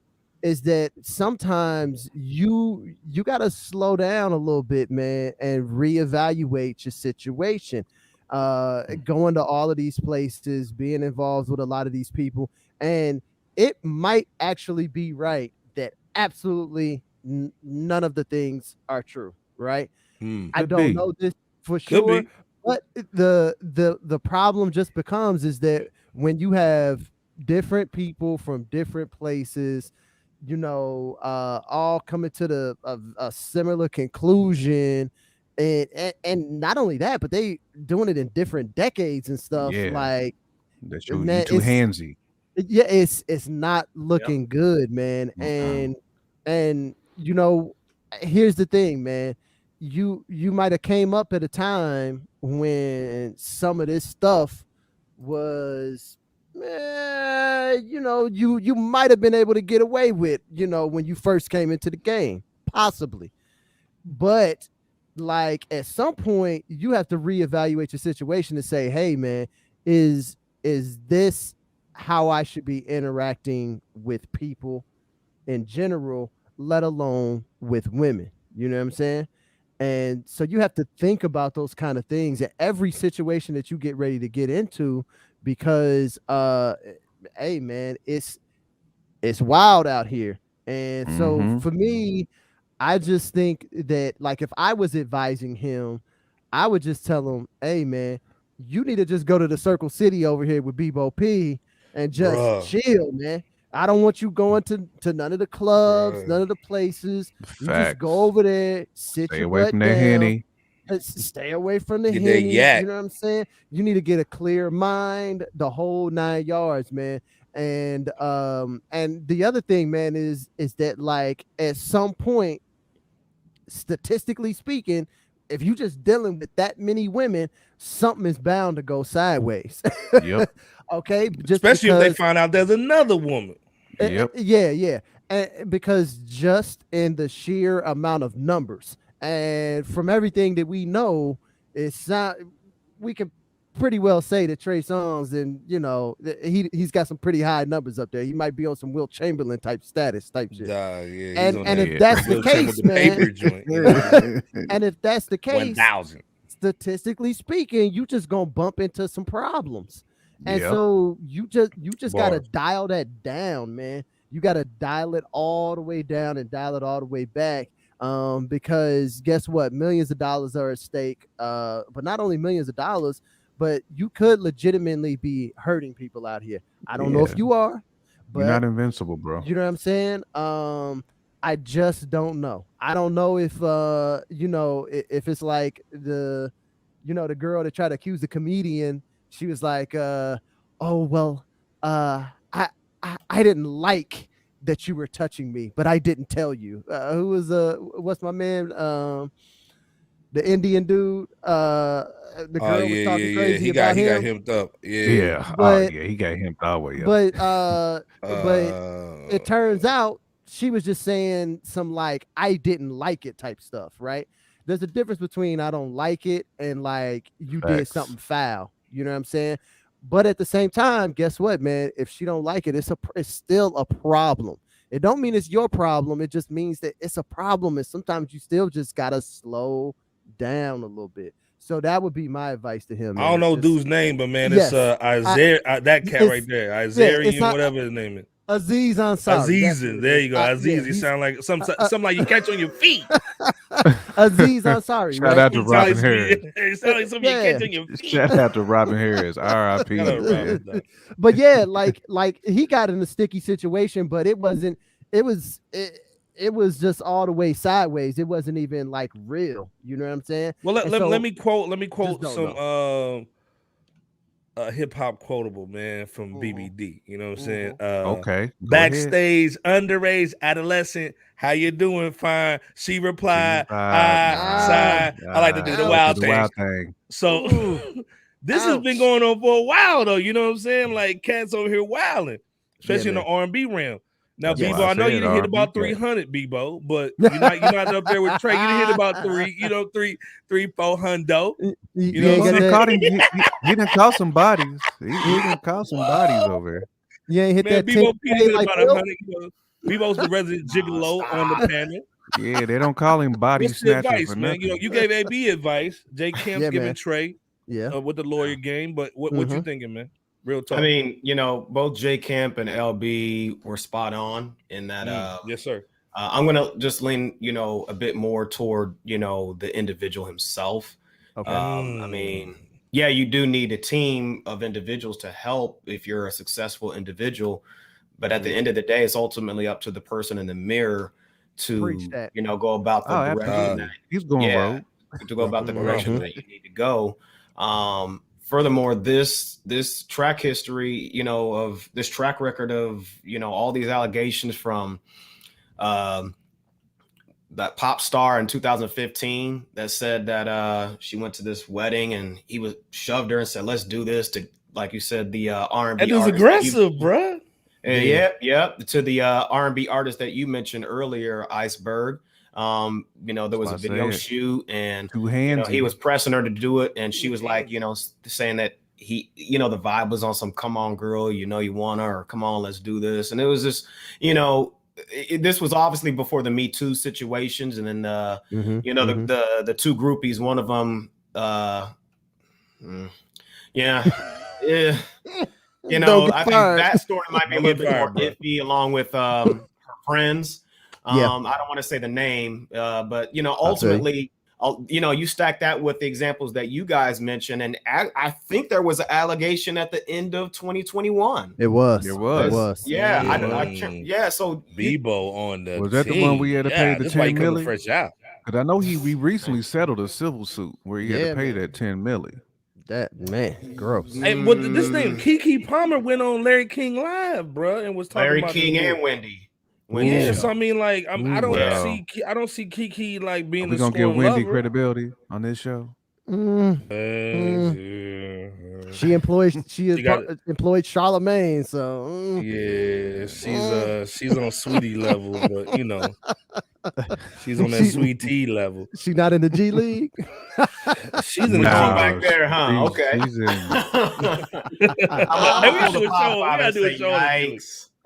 is that sometimes you got to slow down a little bit, man, and reevaluate your situation. Going to all of these places, being involved with a lot of these people, and it might actually be right that absolutely none of the things are true, right? I don't know this for sure, but the problem just becomes is that when you have different people from different places, you know, all coming to a similar conclusion, and not only that, but they doing it in different decades and stuff. Like that's you too handsy. Yeah, it's not looking good, man. And you know, here's the thing, man. You might have came up at a time when some of this stuff was, you know, you might have been able to get away with, you know, when you first came into the game, possibly. But like at some point, you have to reevaluate your situation and say, hey, man, is this how I should be interacting with people in general, let alone with women? You know what I'm saying? And so you have to think about those kind of things at every situation that you get ready to get into, because hey, man, it's wild out here. And so for me, I just think that, like, if I was advising him, I would just tell him, hey, man, you need to just go to the Circle City over here with Bebo P and just chill, man. I don't want you going to none of the clubs, none of the places. You just go over there, stay away from that Henny. Stay away from the Henny. You know what I'm saying? You need to get a clear mind, the whole 9 yards, man. And the other thing, man, is that, like, at some point, statistically speaking, if you just dealing with that many women, something is bound to go sideways. Yep. Okay. Especially if they find out there's another woman. Yep. Yeah. because just in the sheer amount of numbers, and from everything that we know, it's not. We can pretty well say that Trey Songz, and he's got some pretty high numbers up there. He might be on some Wilt Chamberlain type status type shit. And if that's the case, man, and if that's the case, 1,000. Statistically speaking, you just gonna bump into some problems. And so you just gotta dial that down, man. You gotta dial it all the way down and dial it all the way back. Because guess what? Millions of dollars are at stake. But not only millions of dollars, but you could legitimately be hurting people out here. I don't know if you are, but you're not invincible, bro. You know what I'm saying? I just don't know. I don't know if if it's like the girl that tried to accuse the comedian. She was like, I didn't like that you were touching me, but I didn't tell you. Who was what's my man? The Indian dude. The girl was talking crazy about him. He got hemmed up. He got hemmed up. But it turns out she was just saying some like I didn't like it type stuff, right? There's a difference between I don't like it and like you did something foul. You know what I'm saying? But at the same time, guess what, man? If she don't like it, it's still a problem. It don't mean it's your problem. It just means that it's a problem, and sometimes you still just gotta slow down a little bit. So that would be my advice to him. Man. I don't know dude's name, but man, it's Isaiah. That cat right there, Isaiah, whatever his name is. Aziz Ansari. Aziz, there you go. Aziz, you sound like something like you catch on your feet. Aziz Ansari. Shout out to Robin Harris. It sounds like something you catch on your feet. Shout out to Robin Harris. R.I.P. But yeah, like he got in a sticky situation, but it wasn't. It was just all the way sideways. It wasn't even like real. You know what I'm saying? Well, let me quote some hip hop quotable, man, from BBD. You know what I'm saying? Okay. Backstage, underage, adolescent. How you doing? Fine. She replied, I like to do the wild thing. So this has been going on for a while, though. You know what I'm saying? Like cats over here wilding, especially in the R&B realm. Now, Bebo, I know you didn't hit about 300, Bebo, but you're not up there with Trey. You didn't hit about 400. You didn't call some bodies. You didn't call some bodies over here. You ain't hit that. Bebo hit about 100. Bebo's the resident gigolo on the panel. Yeah, they don't call him body snatchers, man. You gave AB advice. Jay Camp's giving Trey, with the lawyer game. But what you thinking, man? Real talk. I mean, both J Camp and LB were spot on in that. Yes, sir. I'm gonna just lean, a bit more toward, the individual himself. Okay. I mean, yeah, you do need a team of individuals to help if you're a successful individual, but at the end of the day, it's ultimately up to the person in the mirror to, go about the direction that he's going rogue. To go about the direction that you need to go. Furthermore, this track history, of this track record of, all these allegations from that pop star in 2015 that said that she went to this wedding and he was shoved her and said, let's do this to, like you said, the R&B. It was aggressive, bro. Yep. To the R&B artist that you mentioned earlier, Iceberg. There was a video shoot and he was pressing her to do it, and she was like, saying that he, the vibe was on some come on girl, you want her, or come on, let's do this. And it was just, this was obviously before the Me Too situations, and then the two groupies, one of them I think that story might be a little bit more iffy, along with her friends. I don't want to say the name, but ultimately, you stack that with the examples that you guys mentioned, and I think there was an allegation at the end of 2021. It was. Yeah. So Bebo on the was that the one we had to pay the $10 million? Because I know we recently settled a civil suit where he had to pay that $10 million. That man, gross. Hey, this name Keke Palmer went on Larry King Live, bro, and was talking Larry about King and Wendy. Yeah, so I mean, like, I don't see Keke like being. Are we gonna give Wendy credibility on this show? Nah, She employed Charlemagne, so yeah, she's on sweetie level, but you know, she's on that sweet tea level. She's not in the G League. She's in the back there, huh? Okay. She's in. We gotta do a show.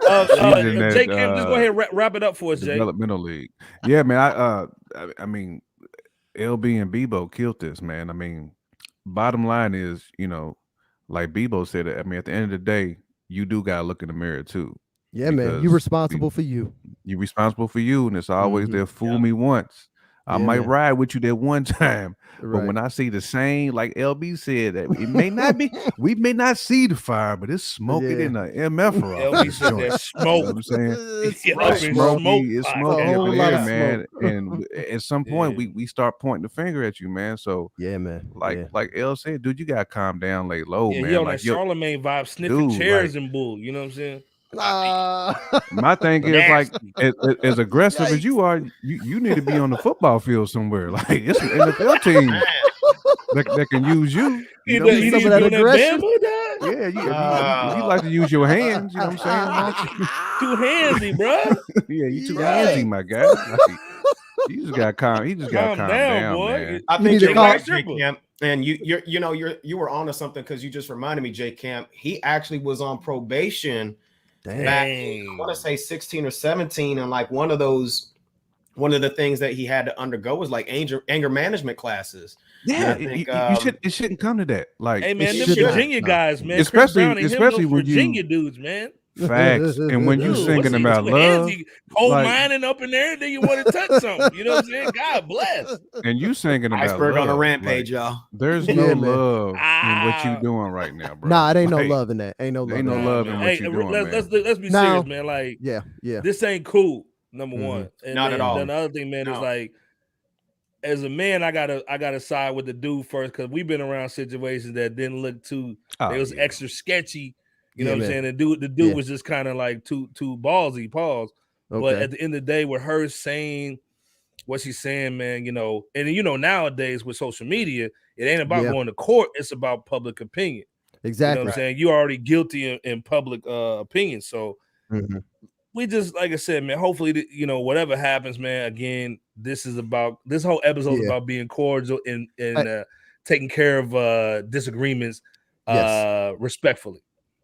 Jake, just go ahead and wrap it up for us, Jake. Developmental league. Yeah, man. I mean, LB and Bebo killed this, man. I mean, bottom line is, you know, like Bebo said, I mean, at the end of the day, you do gotta look in the mirror too. Yeah, man. You're responsible for you. You're responsible for you, and it's always there. Fool me once. I might ride with you that one time, but when I see the same, like LB said, that it may not be, we may not see the fire, but it's smoking in the MF. LB said that smoke. You know what I'm saying? It's smoky up in here, man. And at some point, we start pointing the finger at you, man. So yeah, man. Like L said, dude, you gotta calm down, lay low, man. He on like that Charlemagne vibe, sniffing chairs and bull. You know what I'm saying? My thing is, like, as aggressive as you are, you need to be on the football field somewhere. Like, it's an NFL team that can use you. You know some of that aggression. Yeah, you like to use your hands. You know what I'm saying? Too handsy, bro. Yeah, you too handsy, my guy. You just got calm. He just got calm down, boy. Man. I think you're right, J Camp, and you were onto something because you just reminded me, J Camp. He actually was on probation. Back, I want to say 16 or 17, and like one of the things that he had to undergo was like anger management classes. Yeah, think, it shouldn't come to that. Like, hey man, them Virginia guys, man, especially when Virginia dudes, man. Facts. And when you singing about love, cold lining up in there, then you want to touch something. You know what I'm saying? God bless. And you singing about iceberg love, on a rampage, like, y'all. There's no love in what you doing right now, bro. Nah, it ain't no love in that. Ain't no love in what you doing, man. Let's be serious, man. Like, yeah. This ain't cool. Number one, and not at all. Then the other thing, man, is like, as a man, I gotta side with the dude first because we've been around situations that didn't look too. It was extra sketchy. You know what I'm saying? The dude was just kind of like too ballsy, pause. Okay. But at the end of the day, with her saying what she's saying, man, you know, and you know, nowadays with social media, it ain't about going to court, it's about public opinion. Exactly. You know what I'm saying? You're already guilty in public opinion. So we just, like I said, man, hopefully, you know, whatever happens, man, again, this whole episode is about being cordial and taking care of disagreements respectfully.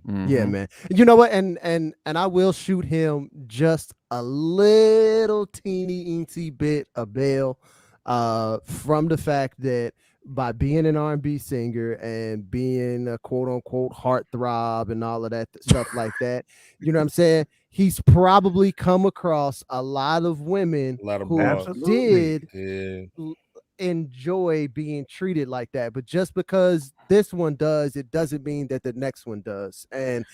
Yeah, man. You know what? And I will shoot him just a little teeny bit of bail from the fact that by being an R&B singer and being a quote unquote heartthrob and all of that stuff like that, you know what I'm saying? He's probably come across a lot of women who did enjoy being treated like that, but just because this one does, it doesn't mean that the next one does. And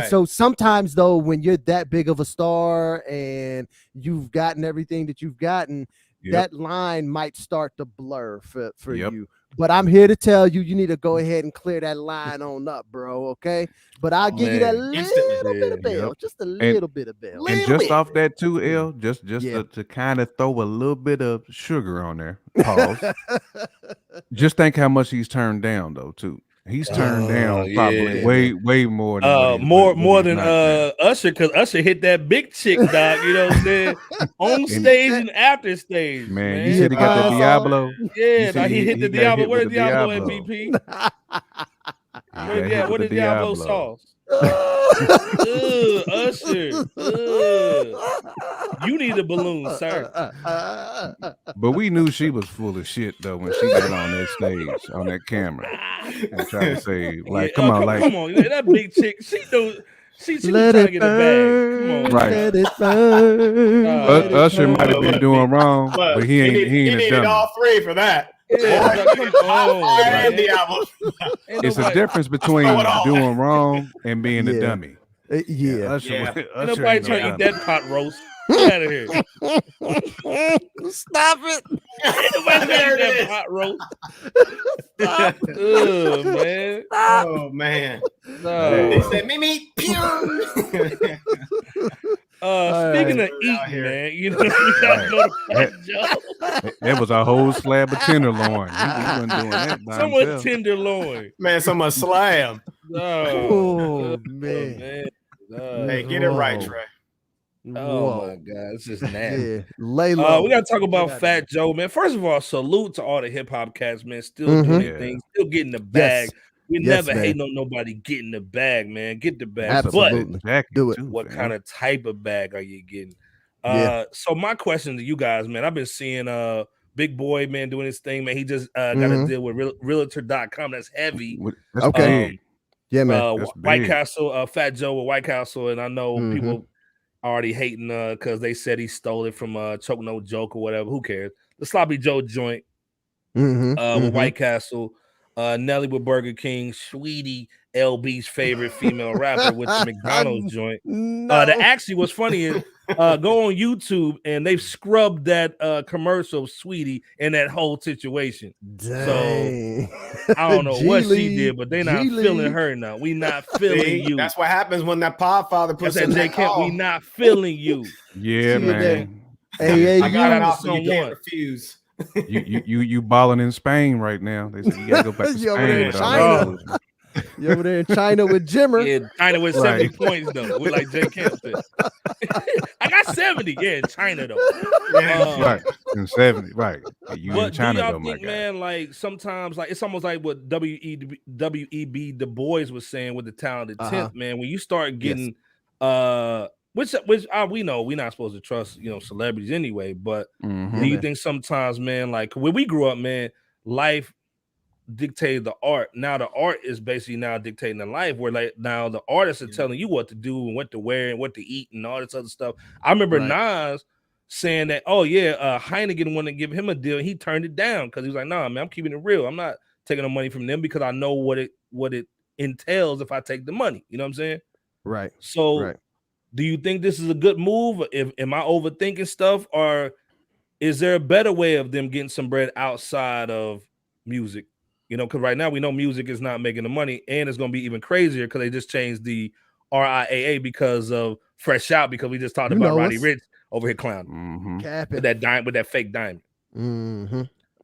so sometimes though, when you're that big of a star and you've gotten everything that you've gotten, that line might start to blur for you. But I'm here to tell you, you need to go ahead and clear that line on up, bro. Okay. But I'll give you that little bit of bail, just a little bit of bail. And just off that too, L, just to kind of throw a little bit of sugar on there. Pause. Just think how much he's turned down though, too. He's turned down probably way more than more than Usher, because Usher hit that big chick, dog. You know what I'm saying? On stage and after stage. Man, you said he got the Diablo. Yeah, he hit the Diablo. Where did Diablo MVP? What did Diablo sauce? Usher. You need a balloon, sir. But we knew she was full of shit though when she got on that stage, on that camera, and trying to say, like, come on, that big chick, she knows. She was trying to get a bag. Come on, right? Let it burn. Usher might have been doing wrong, but he ain't needed all three for that. It's a difference between doing wrong and being a dummy. Usher nobody trying to eat that pot roast. Get out of here. Stop it. Nobody trying to eat that pot roast. Stop. Man. Oh, man. No. They said, Mimi, pure. Speaking of eating, man, you know, we got to go to Fat Joe. It was a whole slab of tenderloin. He wasn't doing that by so much himself. Tenderloin. Man, so much slam. Oh, man. Hey, get it right, Trey. Oh my God, it's just nasty. Yeah. Lay low. We gotta talk about Fat Joe, man. First of all, salute to all the hip hop cats, man. Still doing their thing, still getting the bag. We never hating on nobody getting the bag, man. Get the bag. Absolutely. But do it. What kind of type of bag are you getting? So my question to you guys, man, I've been seeing Big Boi, man, doing his thing, man. He just got a deal with Realtor.com. That's heavy. Okay. Yeah, man. White Castle, Fat Joe with White Castle, and I know people already hating because they said he stole it from Choke No Joke or whatever. Who cares? The Sloppy Joe joint with White Castle, Nelly with Burger King, Sweetie, LB's favorite female rapper with the McDonald's joint. That actually what's funny is go on YouTube and they've scrubbed that commercial of Sweetie in that whole situation. Dang. So I don't know what she did, but they're not feeling her now. We not feeling you. That's what happens when that Podfather puts in that call. We not feeling you. Yeah, man. Hey, I got it off, so you can't refuse. You balling in Spain right now. They said you gotta go back to Spain. You over there in China with Jimmer. Yeah, China with 70 points though. We're like Jay Campton. I got 70. Yeah, in China though. Right. In 70, right. You but in China do y'all though, think, my man, guy. like sometimes like it's almost like what W.E.B. Du Bois was saying with the Talented 10th, man. When you start getting which we know we're not supposed to trust, celebrities anyway, but do you think sometimes, man, like when we grew up, man, life dictated the art. Now the art is basically now dictating the life, where like now the artists are telling you what to do and what to wear and what to eat and all this other stuff. I remember Nas saying that, Heineken wanted to give him a deal and he turned it down because he was like, nah, man, I'm keeping it real. I'm not taking the money from them because I know what it entails if I take the money. You know what I'm saying? Right. So do you think this is a good move? Am I overthinking stuff, or is there a better way of them getting some bread outside of music? Because right now we know music is not making the money, and it's going to be even crazier because they just changed the RIAA because of FRSHOUT, because we just talked about Roddy Ricch over here clowning with that fake diamond.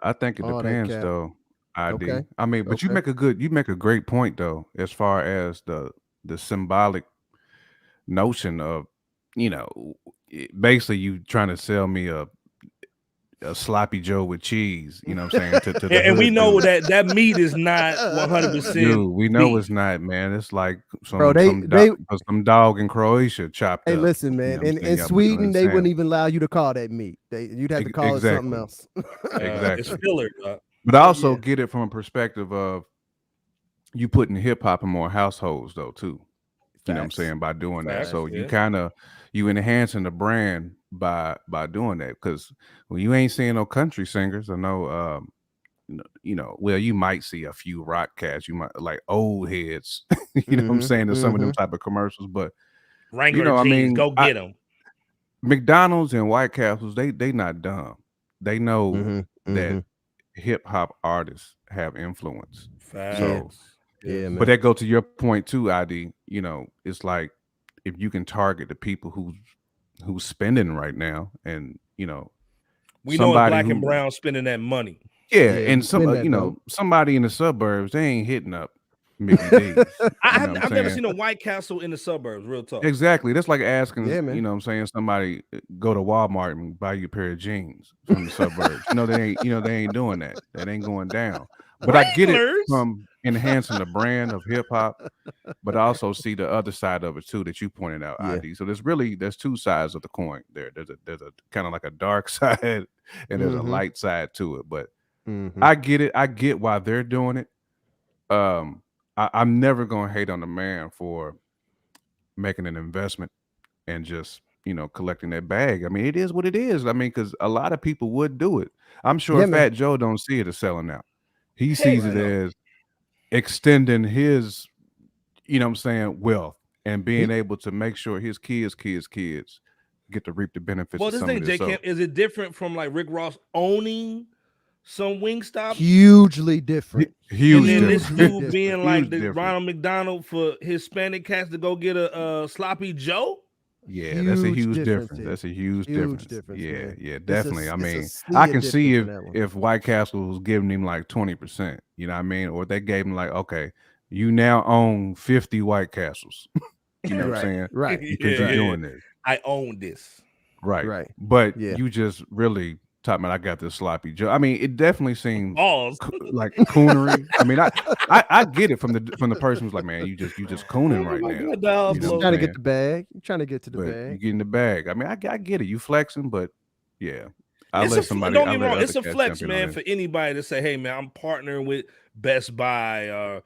I think it depends though. ID. I mean, but you make a great point though, as far as the symbolic notion of, basically you trying to sell me a sloppy Joe with cheese, you know what I'm saying? And we know that meat is not 100%. Dude, we know beef. It's not, man. It's like some dog in Croatia chopped up. Hey, listen, man. In Sweden, they wouldn't even allow you to call that meat. You'd have to call it something else. Exactly. It's filler. But I also get it from a perspective of you putting hip hop in more households though too. You know what I'm saying, by doing that. So you enhancing the brand by doing that, because when you ain't seeing no country singers, I know well, you might see a few rock cats, you might like old heads, you know what I'm saying, in some of them type of commercials, but Wrangler jeans, go get them. McDonald's and White Castles, they not dumb. They know that hip hop artists have influence. So man. But that go to your point too, ID. It's like if you can target the people who's spending right now, and we know it's black and brown spending that money. And some somebody in the suburbs, they ain't hitting up Mickey D's. I've never seen a White Castle in the suburbs. Real talk. Exactly. That's like asking, you know what I'm saying, somebody go to Walmart and buy you a pair of jeans from the suburbs. They ain't doing that. That ain't going down. But I get it from enhancing the brand of hip hop, but I also see the other side of it too that you pointed out, ID. So there's two sides of the coin there. There's a kind of like a dark side and there's a light side to it. But I get it. I get why they're doing it. I'm never gonna hate on the man for making an investment and just collecting that bag. I mean, it is what it is. I mean, because a lot of people would do it. I'm sure Fat Joe don't see it as selling out. He sees it as extending his, wealth and being able to make sure his kids get to reap the benefits. Well, this thing, J. Is it different from like Rick Ross owning some Wingstop? Hugely different. And then this dude being like the Ronald McDonald for Hispanic cats to go get a sloppy Joe? Yeah, that's a huge difference. That's a huge difference. Yeah, man. yeah, definitely. I mean, I can see if White Castle was giving him like 20%, you know what I mean? Or they gave him like, okay, you now own 50 White Castles. You know what I'm saying? Right. Because you're doing this. I own this. Right. But you just really talking about I got this sloppy Joe. I mean, it definitely seems like coonery. I mean, I get it from the person who's like, man, you just cooning right now. You're trying to get the bag. You're trying to get to the bag. You get in the bag. I mean, I get it. You flexing, but yeah. Don't get me wrong. It's a flex, man, for anybody to say, hey, man, I'm partnering with Best Buy or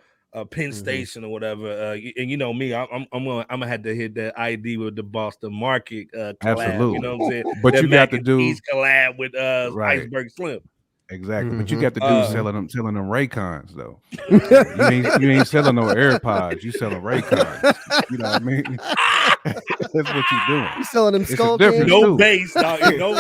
Penn Station or whatever, and you know me, I'm gonna have to hit that ID with the Boston Market collab. Absolutely. You know what I'm saying? But that you got to do collab with Iceberg Slim. Exactly, but you got to do selling them Raycons though. you ain't selling no AirPods. You selling Raycons. You know what I mean? That's what you're doing. You selling them skull no base, dog. No.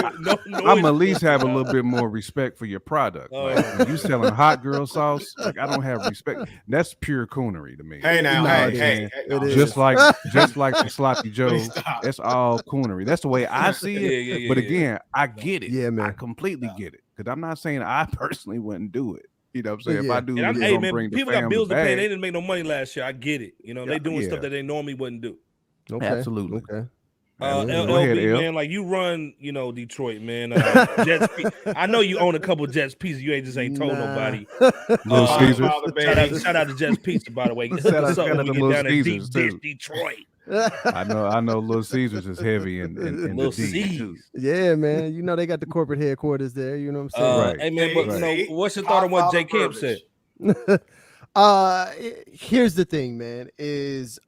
I'm at least have a little bit more respect for your product. Like, when you selling hot girl sauce, like I don't have respect. That's pure coonery to me. Hey now, hey, just like the sloppy Joe. That's all coonery. That's the way I see it. But again, I get it. Yeah, man. I completely get it. Because I'm not saying I personally wouldn't do it. You know what I'm saying? If I do, hey man, people got bills to pay. They didn't make no money last year. I get it. You know, they doing stuff that they normally wouldn't do. Okay. Absolutely. Okay. LB, man, like you run, you know, Detroit, man. Jets. I know you own a couple of Jets pieces. You ain't told nobody. Little Caesars. Shout out to Jets Pizza, by the way. Hook us up when we get down to deep dish Detroit. I know Little Caesars is heavy and Little Caesars. Yeah, man. You know they got the corporate headquarters there. You know what I'm saying? Right. Hey man, but you know, what's your thought on what Jay Camp said? Here's the thing, man. Is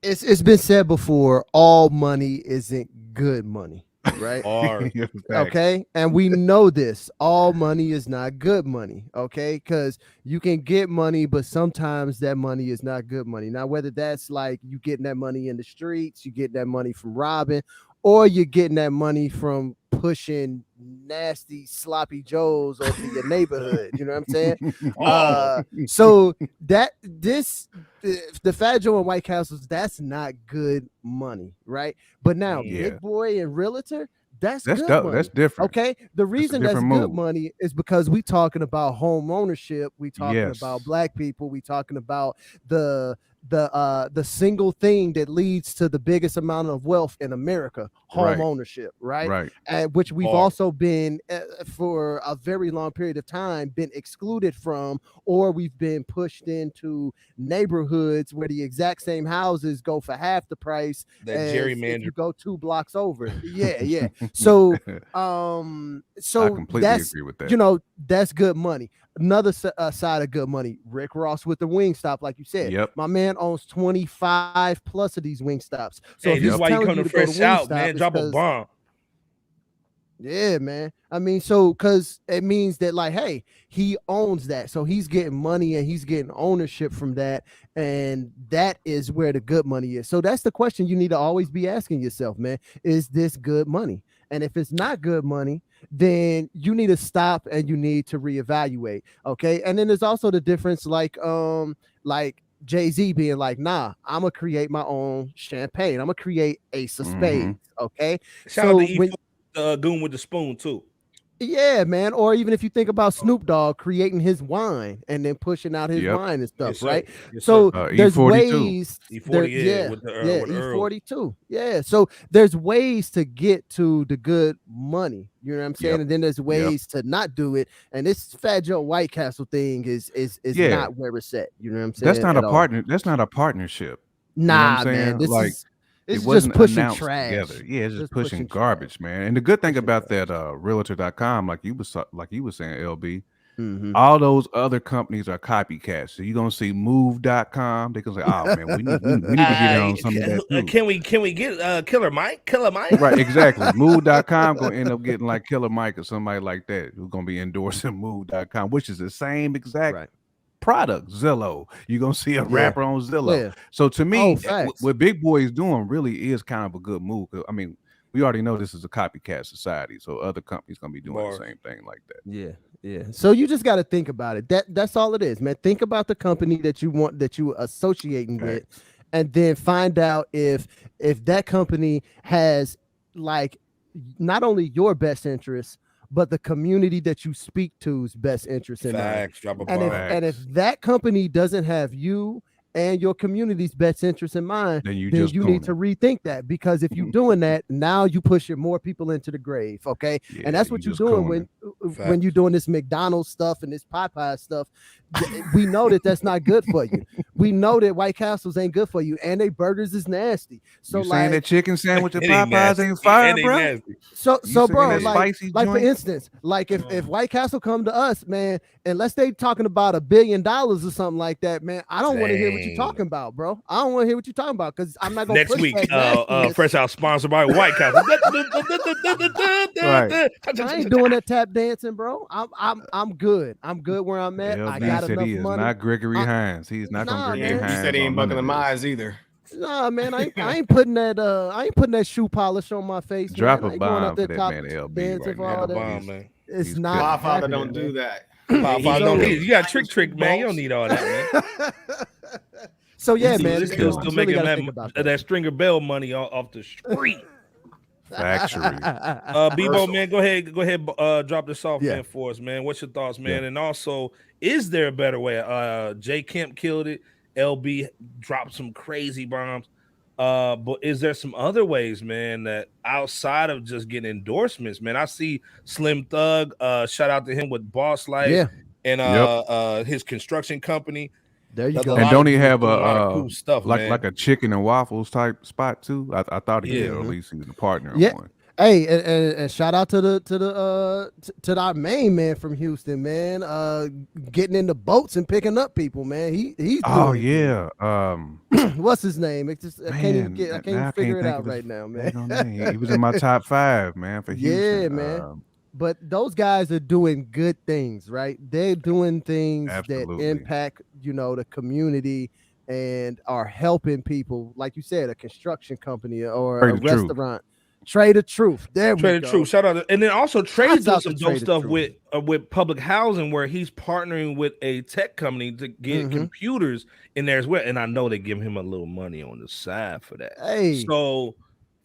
it's been said before, all money isn't good money, right? Okay, and we know this. All money is not good money, okay? Because you can get money, but sometimes that money is not good money. Now, whether that's like you getting that money in the streets, you get that money from robbing, or you're getting that money from pushing nasty sloppy Joes over your neighborhood. You know what I'm saying? So the Fat Joe and White Castles, that's not good money, right? But now Big Boi and Realtor, that's good money. That's different. Okay. The reason that's good money is because we talking about home ownership. We talking about black people. We talking about the single thing that leads to the biggest amount of wealth in America, home ownership, right? And which we've also been for a very long period of time been excluded from, or we've been pushed into neighborhoods where the exact same houses go for half the price that gerrymander. You go 2 blocks over. Yeah. So I completely agree with that. You know, that's good money. Another side of good money, Rick Ross with the Wingstop, like you said. Yep. My man owns 25 plus of these Wingstops. So hey, this is why you come to FRSHOUT, man. Drop a bomb. Yeah, man. I mean, so because it means that, like, hey, he owns that. So he's getting money and he's getting ownership from that. And that is where the good money is. So that's the question you need to always be asking yourself, man. Is this good money? And if it's not good money, then you need to stop and you need to reevaluate. Okay. And then there's also the difference, like Jay-Z being like, nah, I'm gonna create my own champagne. I'm gonna create Ace of Spades. Okay. Shout out to Goon with the Spoon too. Yeah, man. Or even if you think about Snoop Dogg creating his wine and then pushing out his wine and stuff, right? So there's ways. E40, with E42. Yeah. So there's ways to get to the good money. You know what I'm saying? And then there's ways to not do it. And this Fat Joe White Castle thing is not where it's at. You know what I'm saying? That's not a partner. That's not a partnership. Nah, you know man. This like, is. It's it wasn't just pushing announced trash. Together. Yeah, it's just pushing garbage, man. And the good thing about that realtor.com, like you was saying, LB, all those other companies are copycats. So you're gonna see move.com. They can say, oh man, we need to get on some of that too. Can we get Killer Mike? Right, exactly. Move.com gonna end up getting like Killer Mike or somebody like that who's gonna be endorsing move.com, which is the same exact product. Zillow, you're gonna see a rapper on Zillow. So to me, what Big Boi is doing really is kind of a good move. I mean, we already know this is a copycat society, so other companies gonna be doing the same thing like that. Yeah. So you just got to think about it. That's all it is, man. Think about the company that you want, that you associating with, and then find out if that company has like not only your best interest, but the community that you speak to's best interest in mind. And if that company doesn't have you and your community's best interest in mind, then you need to rethink that, because if you're doing that, now you pushing more people into the grave. Okay. Yeah, and that's what you're doing when you're doing this McDonald's stuff and this Popeye stuff. We know that that's not good for you. We know that White Castles ain't good for you, and they burgers is nasty. So you saying that chicken sandwich at Popeyes ain't fire, bro? So bro, like for instance, like if White Castle come to us, man, unless they talking about $1 billion or something like that, man, I don't want to hear what you're talking about, bro. I don't want to hear what you're talking about, because I'm not gonna next week. Fresh Out sponsored by White Castle. Right. I ain't doing that tap dancing, bro. I'm good. I'm good where I'm at. I got enough he is money. Not Gregory Hines. He's not gonna Gregory Hines. He said he ain't bucking the eyes either. Nah, man, I ain't putting that shoe polish on my face. Drop a bomb for that man, LB right now. Man. It's not. Father don't do that. You got trick, man. You don't need all that, man. So yeah, man, still making that Stringer Bell money off the street. Factory. Bebo, man, go ahead, drop this off, man, for us, man. What's your thoughts, man? Yeah. And also, is there a better way? Jay Kemp killed it. LB dropped some crazy bombs. But is there some other ways, man, that outside of just getting endorsements, man? I see Slim Thug, shout out to him with Boss Life and his construction company. There you go. And don't he have a cool stuff, like a chicken and waffles type spot too? I thought he did, or at least he was a partner on one. Hey, and shout out to our main man from Houston, man. Getting in the boats and picking up people, man. He's what's his name? I can't even figure it out right now, man. He was in my top 5, man, for Houston. Yeah, man. But those guys are doing good things, right? They're doing things that impact, the community and are helping people. Like you said, a construction company or a restaurant. Trey the Truth. There we go. Trey the Truth. Shout out. And then also Trey's doing some dope stuff with public housing, where he's partnering with a tech company to get computers in there as well. And I know they give him a little money on the side for that. Hey. So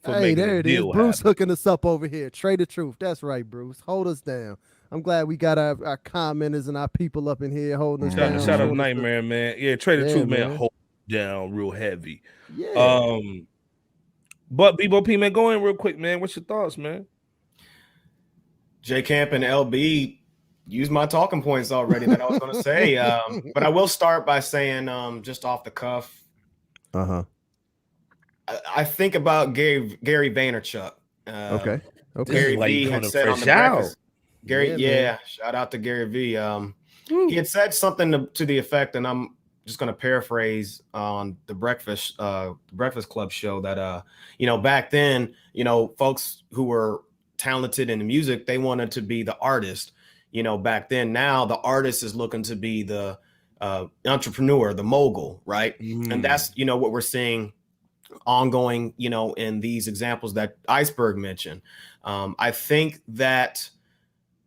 there it is. Bruce hooking us up over here. Trey the Truth. That's right, Bruce. Hold us down. I'm glad we got our commenters and our people up in here holding us down. Shout out Nightmare, man. Yeah, Trey the Truth, man, hold down real heavy. Yeah. But Bebo P, man, go in real quick, man. What's your thoughts, man? J Camp and LB used my talking points already that I was going to say. But I will start by saying, just off the cuff, I think about Gary Vaynerchuk. Okay. Gary V had said on the Breakfast. Shout out to Gary V. He had said something to the effect, and I'm just going to paraphrase on the Breakfast Club show that back then, folks who were talented in the music, they wanted to be the artist, back then. Now the artist is looking to be the entrepreneur, the mogul, right? And that's what we're seeing ongoing, in these examples that Iceberg mentioned. I think that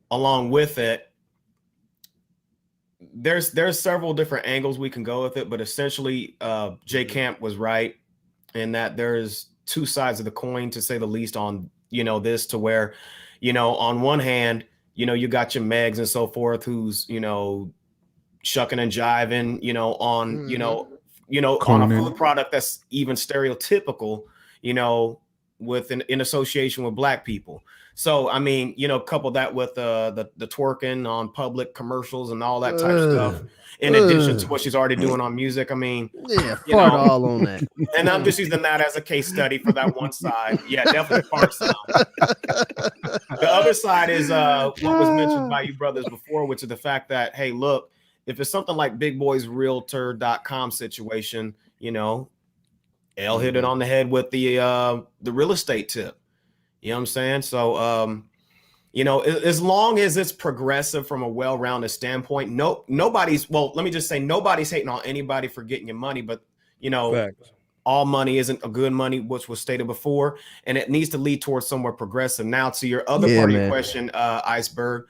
along with it, there's several different angles we can go with it, but essentially J Camp was right in that there's two sides of the coin, to say the least, on this, to where on one hand you got your Megs and so forth who's shucking and jiving on a food product that's even stereotypical in association with Black people. So, I mean, couple that with the twerking on public commercials and all that type of stuff, in addition to what she's already doing on music. I mean, fart all on that. And I'm just using that as a case study for that one side. Yeah, definitely fart sound. The other side is what was mentioned by you brothers before, which is the fact that, hey, look, if it's something like Big Boi's Realtor.com situation, L hit it on the head with the real estate tip. You know what I'm saying? So, as long as it's progressive from a well-rounded standpoint, nobody's hating on anybody for getting your money, but, Facts. All money isn't a good money, which was stated before, and it needs to lead towards somewhere progressive. Now, to your other part of your question, Iceberg,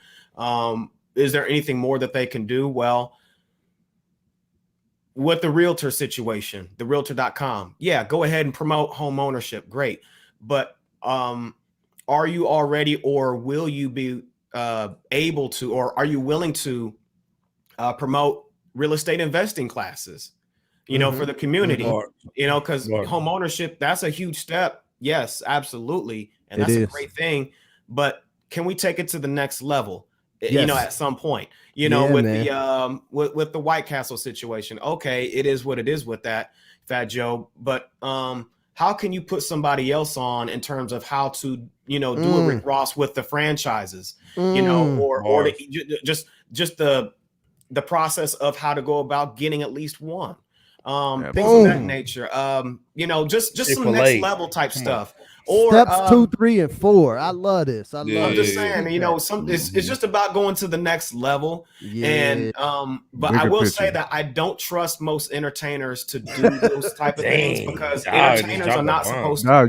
is there anything more that they can do? Well, with the realtor situation, the realtor.com, yeah, go ahead and promote home ownership. Great. But are you already, or will you be able to, or are you willing to promote real estate investing classes, for the community, because home ownership, that's a huge step. Yes, absolutely. And that's a great thing. But can we take it to the next level? At some point, with the White Castle situation. Okay, it is what it is with that, Fat Joe. But how can you put somebody else on in terms of how to, do a Rick Ross with the franchises, or just the process of how to go about getting at least one, things of that nature. Just some next level type stuff. Or steps 2, 3, and 4. I love this. I'm just saying, it's just about going to the next level. And but I will say that I don't trust most entertainers to do those type of things, because entertainers are not supposed to. No,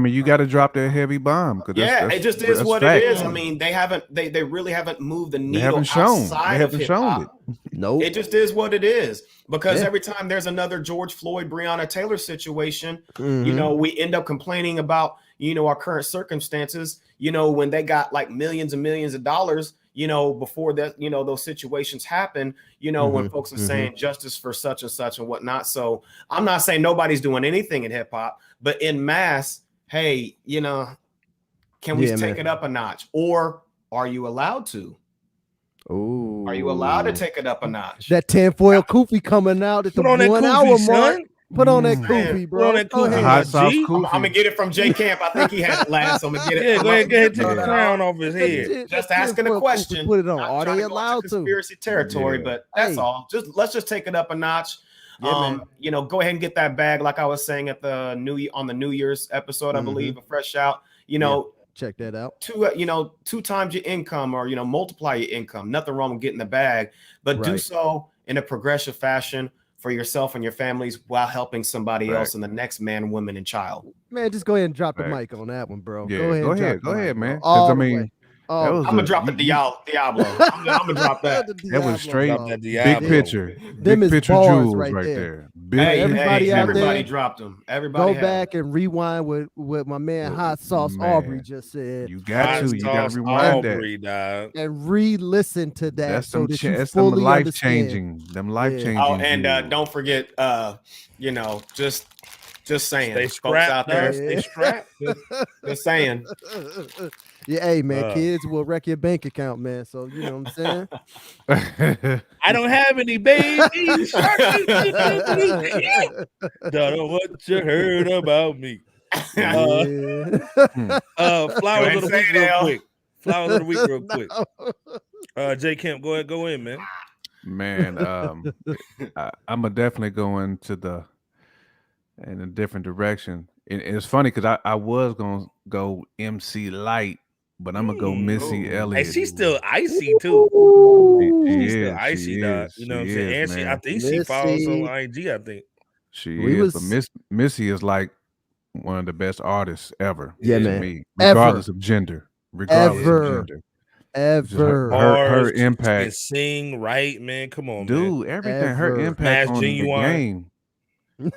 you got to drop that heavy bomb. It just is what it is. I mean, they really haven't moved the needle outside of hip-hop. Nope. It just is what it is. Because every time there's another George Floyd, Breonna Taylor situation, we end up complaining about, our current circumstances, when they got like millions and millions of dollars, before that, those situations happen, when folks are saying justice for such and such and whatnot. So I'm not saying nobody's doing anything in hip hop, but in mass, hey, can we take it up a notch, or are you allowed to? Ooh. Are you allowed to take it up a notch? That tinfoil kufi coming out at the 1 hour mark. Put on that kufi, bro. Put on that kufi. I'm gonna get it from J Camp. I think he had it last. So I'm gonna get it. Yeah, go ahead, take the crown off his head. Just asking a question. Put it on. Are they allowed to? Conspiracy territory, but that's all. Let's just take it up a notch. Go ahead and get that bag, like I was saying at the New Year's episode, I believe, a Fresh Out. Check that out. 2 times your income, or multiply your income. Nothing wrong with getting the bag, but do so in a progressive fashion for yourself and your families, while helping somebody else and the next man, woman, and child. Man, just go ahead and drop the mic on that one, bro. Yeah, go ahead, man. I mean, I'm gonna drop the Diablo. I'm gonna drop that. That was straight big picture. Big picture jewels right there. Everybody dropped them. Everybody go back and rewind with my man Hot Sauce Aubrey just said. You got to rewind that and re-listen to that. That's so that's them some life changing. Them life changing. Oh, and don't forget, just saying, stay folks out there, stay strapped. Just saying. Yeah, hey man, kids will wreck your bank account, man. So you know what I'm saying. I don't have any babies. Don't know what you heard about me. Flowers of the week, real quick. Flowers of the week, real quick. J Camp, go in, man. Man, I'm definitely going in a different direction. And it's funny because I was gonna go MC Light, but I'm gonna go Missy Elliott. Hey, she's still icy too. She's still icy, dog. You know what I'm saying? And I think she follows on IG. I think she is. But Missy is like one of the best artists ever. Yeah, man. Me, regardless of gender. Ever. Her impact. Can sing, right, man. Come on, dude. Man. Everything. Her impact on the game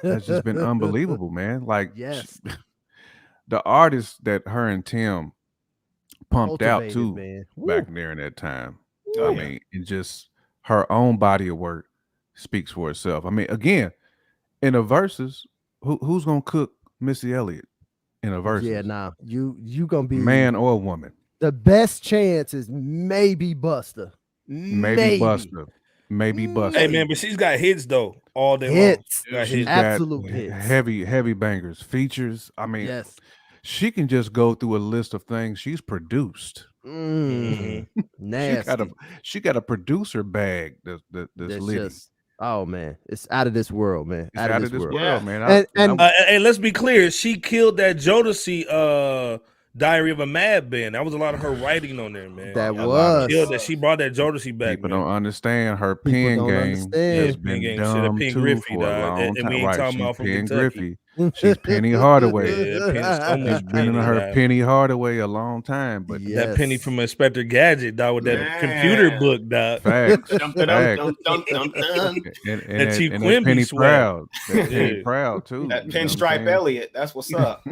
has just been unbelievable, man. Like, the artists that her and Tim pumped out too back there in that time. I mean, and just her own body of work speaks for itself. I mean, again, in a versus, who's gonna cook Missy Elliott in a versus? Yeah, nah, you gonna be man or woman. The best chance is maybe Busta. Maybe Busta. Hey man, but she's got hits though all day hits. Long. She's absolute got hits. Heavy bangers, features. I mean, she can just go through a list of things she's produced. Nasty. She got a producer bag that's lit. Oh man, it's out of this world, man. It's out of this world, man. And let's be clear, she killed that Jodeci Diary of a Madman. That was a lot of her writing on there, man. That was killed that. She brought that Jodeci back. People don't understand her pen game has been dumb too for a long time. And we ain't talking about from Kentucky. She's Penny Hardaway. She's been in her Penny Hardaway a long time, but that Penny from Inspector Gadget, dog, with that computer book, dog. Facts. And Chief Quimby Penny Proud. Penny Proud too. That Pinstripe Elliott. That's what's up.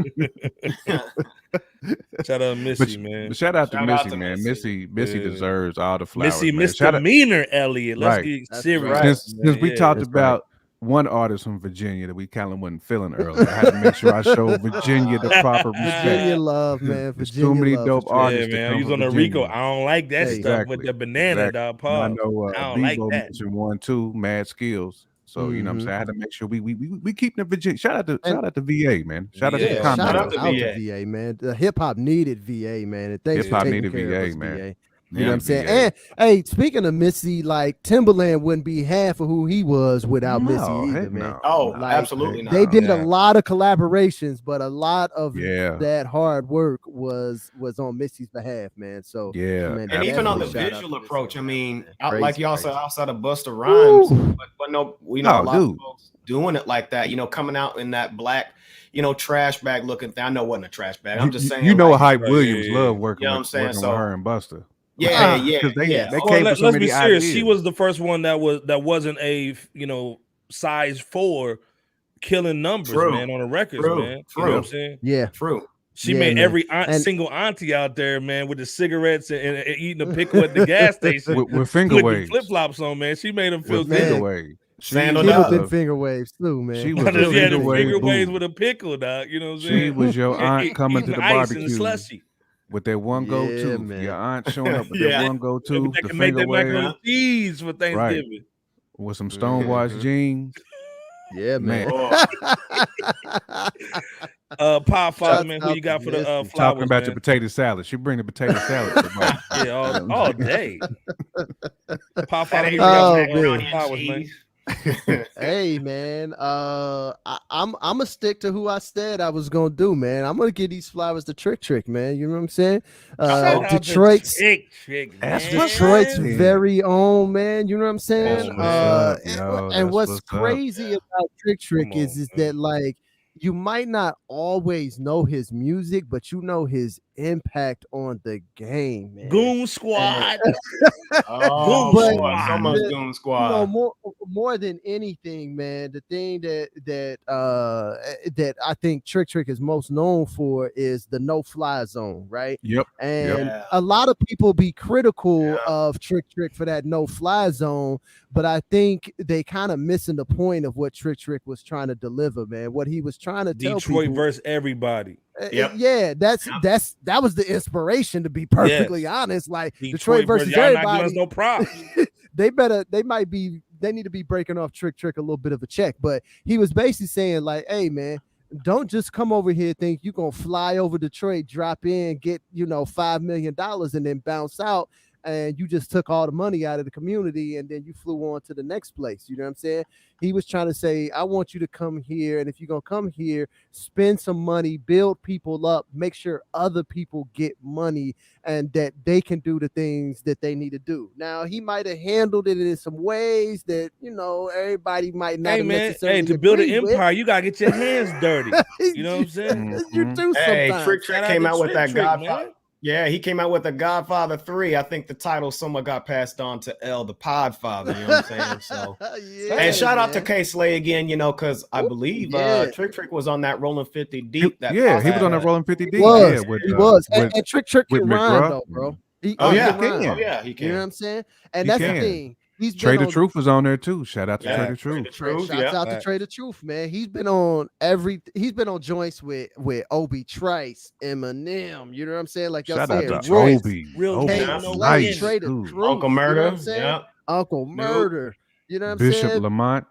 Shout out Missy, man. But shout out to Missy, man. Missy deserves all the flowers. Missy Misdemeanor Elliott. Let's get serious. Since we talked about one artist from Virginia that we kind of wasn't feeling earlier, I had to make sure I showed Virginia the proper respect. Virginia love, man. Virginia too many dope artists. Yeah, man. He's on the Rico. I don't like that stuff with the banana, dog. Paul. I know I don't like that. mentioned 1, 2, Mad Skills. So you know what I'm saying? I had to make sure we keep the Virginia. Shout out to VA, man. Shout out to VA, man. The hip hop needed VA, man. And thanks for taking care of us, VA. You know what I'm saying? And hey, speaking of Missy, like Timberland wouldn't be half of who he was without Missy either, man. Absolutely not. They did a lot of collaborations, but a lot of that hard work was on Missy's behalf, man. So and even on the visual approach, I mean, like y'all said, outside of Busta Rhymes, but no, we know a lot of folks doing it like that. You know, coming out in that black, trash bag looking thing. I know it wasn't a trash bag. I'm just saying. Hype Williams loved working with her and Busta. They came let's be serious. Ideas. She was the first one that wasn't a size 4 killing numbers, man, on the records, man. You know what I'm saying? Yeah, true. She made every single auntie out there, man, with the cigarettes and eating a pickle at the gas station with finger waves, flip flops on, man. She made them feel good. Finger waves. She did finger waves too, man. She was finger waves with a pickle, dog. You know what I'm saying? She was your aunt coming to the barbecue. With that one go-to, your aunt showing up with that one go-to, the finger wave, cheese for Thanksgiving, right. With some stonewashed jeans. Yeah, man. Pop Father, man, who you got for the flowers? Talking about your potato salad. She bring the potato salad. all day. Pop Father, who you got for the flowers, man? Hey, man, I'm gonna stick to who I said I was gonna do, man. I'm gonna give these flowers to Trick, man. You know what I'm saying? Detroit's very own, man. You know what I'm saying? And what's crazy about Trick is that, like, you might not always know his music, but you know his impact on the game, man. Goon Squad. Goon Squad. More than anything, man, the thing that I think Trick is most known for is the no-fly zone, right? Yep. And a lot of people be critical of Trick for that no-fly zone, but I think they kind of missing the point of what Trick was trying to deliver, man. What he was trying to tell people. Detroit versus everybody. Yeah, that was the inspiration, to be perfectly honest. Like Detroit versus everybody. No props. They need to be breaking off Trick a little bit of a check. But he was basically saying, like, hey, man, don't just come over here think you're gonna fly over Detroit, drop in, get $5 million, and then bounce out. And you just took all the money out of the community and then you flew on to the next place. You know what I'm saying? He was trying to say, I want you to come here. And if you're going to come here, spend some money, build people up, make sure other people get money and that they can do the things that they need to do. Now, he might have handled it in some ways that, everybody might not have necessarily to build an empire, you got to get your hands dirty. You know what I'm saying? You do sometimes. Trick came out with that Godfather. Yeah, he came out with a Godfather 3. I think the title somewhat got passed on to L, the Podfather. You know what I'm saying? So, and shout out to K Slay again, because I believe Trick was on that Rolling 50 Deep. He was on that Rolling 50 Deep. He was. And Trick can rhyme though, bro. He can. You know what I'm saying? And that's the thing. Trey the Truth was on there too. Shout out to Trey the Truth. Shout out to Trey the Truth, man. He's been on joints with Obi Trice, Eminem. You know what I'm saying? Like y'all said, Obi. Nice. Trey the Truth. Uncle Murder. You know what I'm saying? Uncle Murder. You know what I'm Bishop saying? Lamont.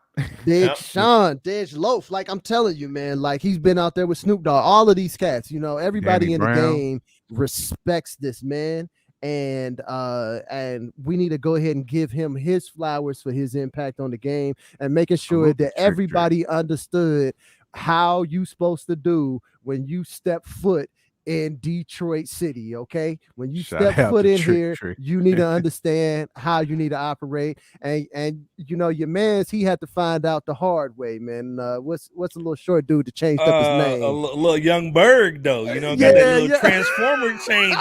Big Sean, Dej Loaf. Like I'm telling you, man, like he's been out there with Snoop Dogg. All of these cats, everybody Danny in Brown. the game respects this man. And we need to go ahead and give him his flowers for his impact on the game and making sure that everybody understood how you supposed to do when you step foot in Detroit City. Okay, when you step foot in here, you need to understand how you need to operate. And you know, your man's he had to find out the hard way, man. What's a little short dude to change up his name? A little young Berg though, you know, got that little transformer change.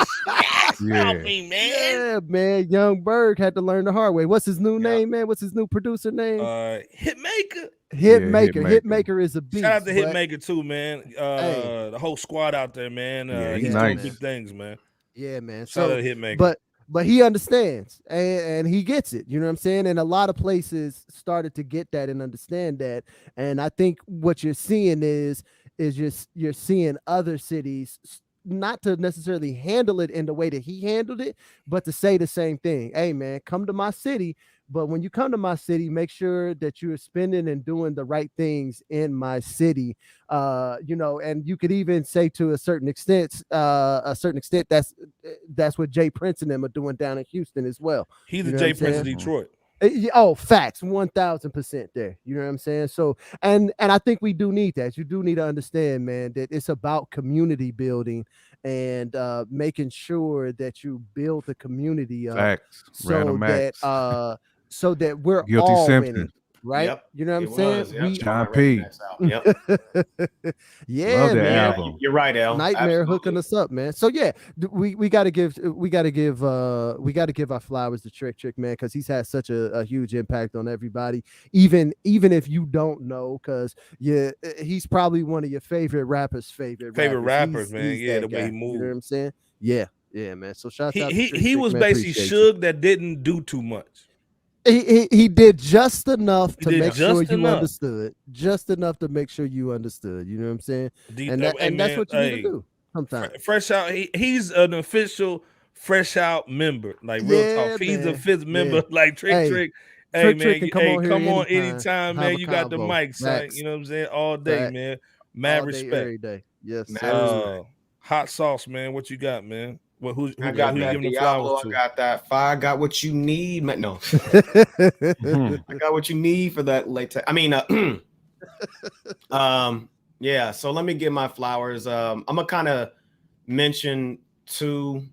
Help me, man. Yeah, man. Young Berg had to learn the hard way. What's his new name, man? What's his new producer name? Hitmaker. Hitmaker is a beast. Shout out to Hitmaker too, man. The whole squad out there, man. He's doing big things, man. Yeah, man. Shout out to Hitmaker. But he understands and he gets it. You know what I'm saying? And a lot of places started to get that and understand that. And I think what you're seeing is you're seeing other cities not to necessarily handle it in the way that he handled it, but to say the same thing. Hey, man, come to my city. But when you come to my city, make sure that you're spending and doing the right things in my city. You know, and you could even say to a certain extent, that's what Jay Prince and them are doing down in Houston as well. He's the Jay Prince of Detroit. Oh, facts, 1000% there. You know what I'm saying? So, and I think we do need that. You do need to understand, man, that it's about community building and making sure that you build the community up. Facts. So that we're Guilty all Simpson. winning. Right? Yep. You know what I'm saying? Yep. John P. Yep. Yeah, love that man. album. You're right, L. Nightmare hooking us up, man. So yeah, we gotta give our flowers to Trick, man, because he's had such a huge impact on everybody. Even if you don't know, because he's probably one of your favorite rappers. Favorite rappers, man. Yeah, the way he moves. You know what I'm saying? Yeah, man. So shout out. He was basically Suge that didn't do too much. He did just enough to make sure you understood. Just enough to make sure you understood. You know what I'm saying? And that's what you need to do sometimes. Fresh Out, he's an official Fresh Out member. Like real talk. He's a fifth member, like Trick. Hey, man, come on anytime, man. You got the mic, son. You know what I'm saying? All day, man. Mad respect. Every day. Yes. Hot sauce, man. What you got, man? Well, who I got that Diablo, I got that fire. I got what you need, man. No, I got what you need for that later. I mean, yeah. So let me give my flowers. I'm gonna kind of mention two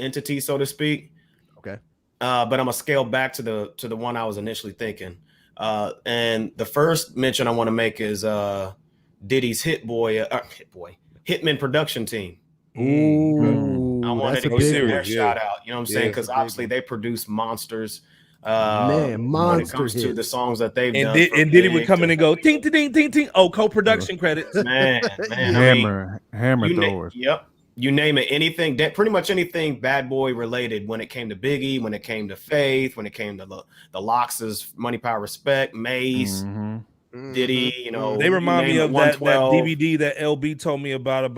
entities, so to speak. Okay. But I'm gonna scale back to the one I was initially thinking. And the first mention I want to make is Diddy's Hitman production team. Ooh, I wanted to give their shout out. You know what I'm saying? Because obviously they produce monsters. Man, when it comes to the songs that they've done. And Diddy would come in and go ting ting ting ting. Oh, co-production credits. Man, hammer throwers. Yep. You name it, anything that pretty much anything Bad Boy related. When it came to Biggie, when it came to Faith, when it came to the Lox's Money, Power, Respect, Maze. Diddy, you know, they remind me of that DVD that LB told me about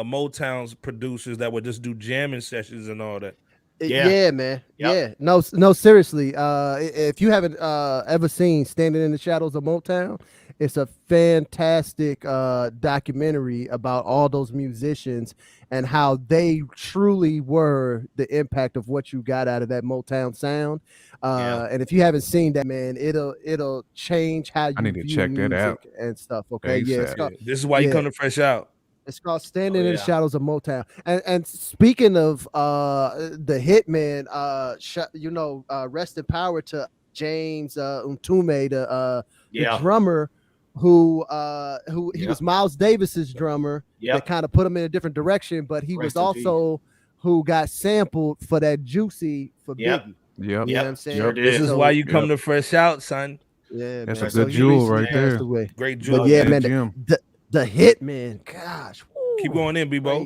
Motown's producers that would just do jamming sessions and all that. Yeah, man. Yep. Yeah, no, seriously. If you haven't ever seen Standing in the Shadows of Motown, it's a fantastic documentary about all those musicians and how they truly were the impact of what you got out of that Motown sound. And if you haven't seen that, man, it'll change how you need to check that out and stuff. Okay, this is why you come to Fresh Out. It's called Standing in the Shadows of Motown. And speaking of the Hitman, rest in power to James Mtume, the drummer who was Miles Davis's drummer. That kind of put him in a different direction, but he was also who got sampled for that Juicy for Biggie. Yep. You know what I'm saying? This is why you come to Fresh Out, son. Yeah, that's a good jewel right there. Great jewel. But yeah, man, the Hitman, gosh. Keep going in, B-Bo.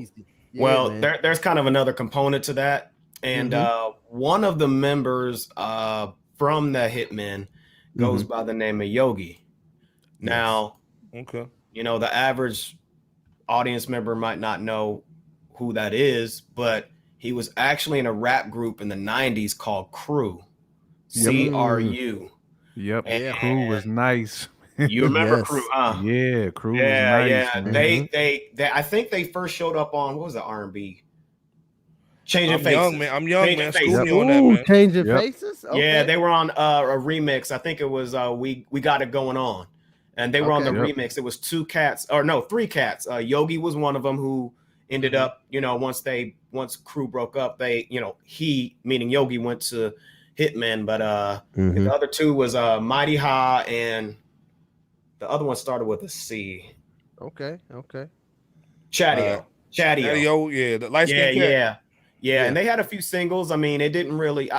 Yeah, well, there's kind of another component to that. And one of the members from the Hitmen goes by the name of Yogi. Now, you know, the average audience member might not know who that is, but he was actually in a rap group in the 90s called Crew. CRU. Yep. And Crew was nice. You remember Crew, huh? Yeah, Crew was nice. Yeah. They I think they first showed up on, what was the R&B? Changing Faces. I'm young, man. School me on that, man. Changing Faces? Okay. Yeah, they were on a remix. I think it was We Got It Going On. And they were on the remix. It was three cats. Yogi was one of them who ended up, once Crew broke up, they, he, meaning Yogi, went to Hitman, but the other two was Mighty High, and the other one started with a C. Okay. Chatio, the light skin cat. Yeah, and they had a few singles. I mean, it didn't really,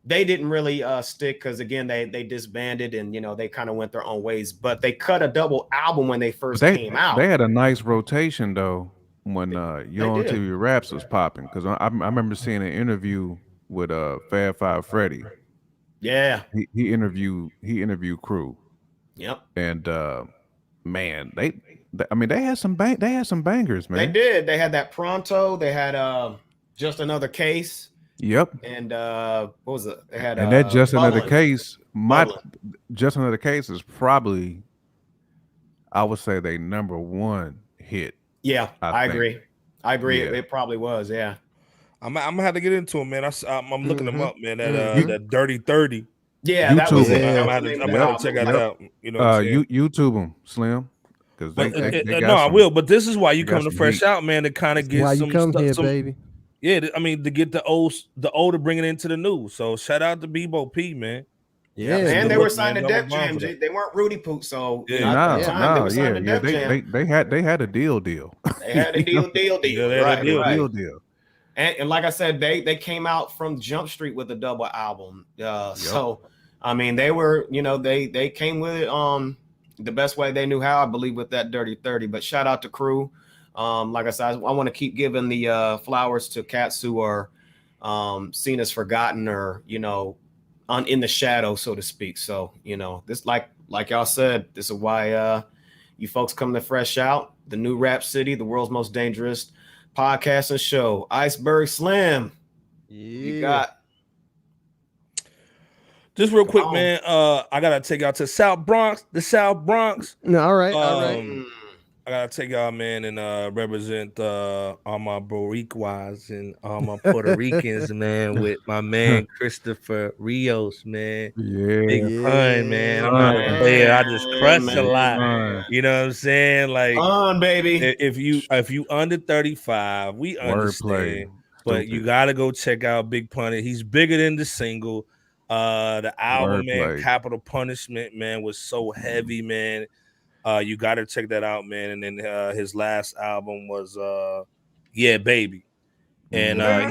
they didn't really stick because, again, they disbanded and, they kind of went their own ways. But they cut a double album when they first came out. They had a nice rotation, though, when Yo on TV Raps was popping. Because I remember seeing an interview with Fab Five Freddy. Yeah. He interviewed Crew. Yep. And, man, they had some bangers, man. They did. They had that Pronto. They had Just Another Case. Yep. And what was it? They had that Just Another Case. Just Another Case is probably, I would say, their number one hit. Yeah, I agree. Yeah. It probably was. Yeah. I'm gonna have to get into them, man. I'm looking them up, man. That Dirty 30. Yeah, that was it. I'm gonna have to check that out. YouTube them, Slim. No, I will. But this is why you come to Fresh Out, man, to kind of get why some you come stuff, here, baby. Yeah, I mean, to get the old to bring it into the new. So shout out to Bebo P, man. Yeah, and they were signed to Def Jam. They weren't Rudy Poot, so they had a deal. They had a deal. Deal. And like I said, they came out from Jump Street with a double album. So I mean, they were, they came with it the best way they knew how, I believe, with that Dirty 30. But shout out to Crew. Like I said, I want to keep giving the flowers to cats who are seen as forgotten or, in the shadow, so to speak. So, this, like y'all said, this is why you folks come to Fresh Out, the new rap city, the world's most dangerous podcast and show. Iceberg Slim. You got. Just real quick, man. I gotta take y'all to the South Bronx. No, all right. I gotta take y'all, man, and represent all my Boricuas and all my Puerto Ricans, man, with my man Christopher Rios, man. Big Pun, man. I'm not a player. I just crush a lot. You know what I'm saying? Like, baby. If you under 35, we understand. But you gotta go check out Big Pun. He's bigger than the single. The album, man, Capital Punishment, man, was so heavy, man. You got to check that out, man. And then his last album was Yeah Baby. And I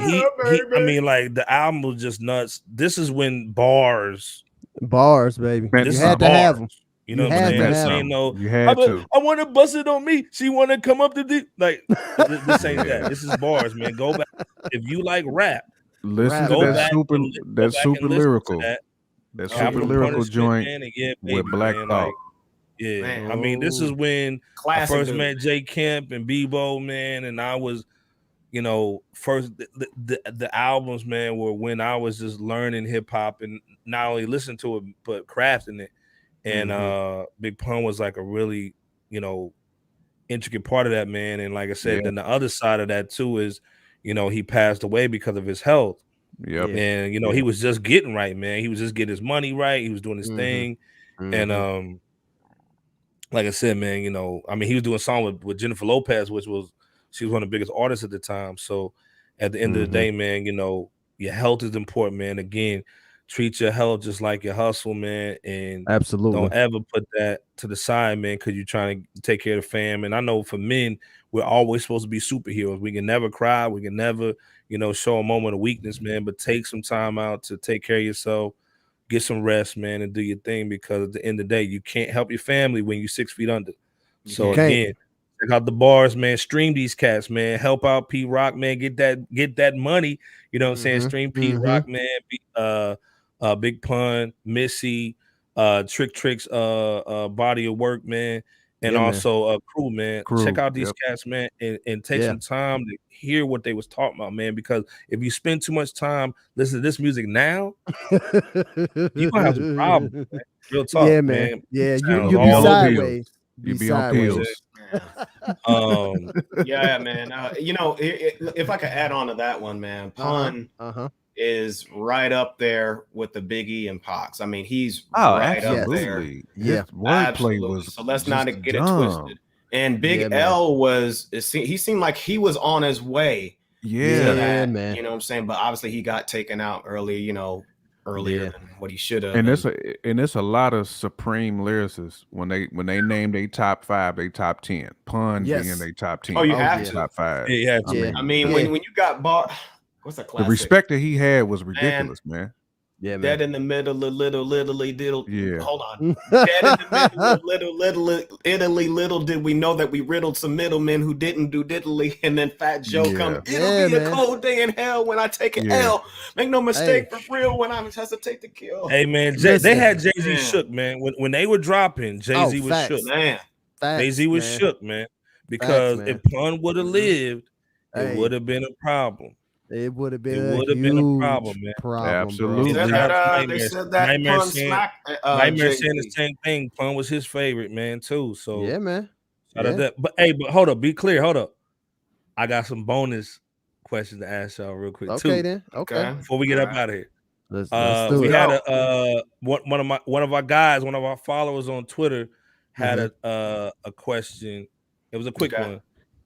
mean, like, the album was just nuts. This is when bars, baby. You had to have them. You know what I'm saying? You had to. I want to bust it on me. She want to come up to the like. This ain't that. This is bars, man. Go back if you like rap. Listen to that super lyrical. That super lyrical joint with Black Thought. I mean, this is when I first met Jay Kemp and Bebo, man, and I was, first the albums, man, were when I was just learning hip hop and not only listening to it but crafting it. And Big Pun was like a really, intricate part of that, man. And like I said, then the other side of that too is, he passed away because of his health. Yep. And he was just getting right, man. He was just getting his money right. He was doing his thing. And like I said, man, I mean, he was doing a song with Jennifer Lopez, she was one of the biggest artists at the time. So at the end of the day, man, your health is important, man. Again, treat your health just like your hustle, man. And absolutely don't ever put that to the side, man, because you're trying to take care of the fam. And I know for men, we're always supposed to be superheroes. We can never cry. We can never, show a moment of weakness, man. But take some time out to take care of yourself. Get some rest, man, and do your thing, because at the end of the day, you can't help your family when you're 6 feet under. So again, check out the bars, man. Stream these cats, man. Help out P Rock, man. Get that money. You know what I'm saying? Stream P Rock, man. Big Pun, Missy, Trick's body of work, man. And also Crew, man. Check out these cats, man, and take some time to hear what they was talking about, man. Because if you spend too much time listening to this music now, you gonna have some problems, man. Real talk, man. Yeah, you be sideways. You be on pills. Yeah, man. If I could add on to that one, man, Pun is right up there with the Biggie and Pox. I mean, he's right up there. Yeah, wordplay was. So let's not get it twisted. And Big L he seemed like he was on his way. Yeah, man. You know what I'm saying? But obviously he got taken out earlier than what he should have. And it's a lot of supreme lyricists when they name their top 5, they top 10. Pun being they top 10. Oh, you have to. Top 5. Yeah. I mean, when you got bought, what's a classic? The respect that he had was ridiculous, man. Yeah, man. Dead in the middle of little. Yeah. Hold on. Dead in the middle of Italy. Little did we know that we riddled some middlemen who didn't do diddly. And then Fat Joe comes. It'll be a cold day in hell when I take an L. Make no mistake, for real, when I hesitate to kill. Hey, man, they had Jay-Z shook, man. When they were dropping, Jay-Z was shook. Man. Jay-Z was shook, man. Because if Pun would have lived, it would have been a problem. It would have been a problem, man. Absolutely. They said that Nightmare Pun smacked. Nightmare saying the same thing. Pun was his favorite, man, too. So yeah, man. But hold up, be clear. Hold up. I got some bonus questions to ask y'all real quick. Okay, then. Okay. Before we get up out of here. Let's do we it. had one of our followers on Twitter had a question. It was a quick one.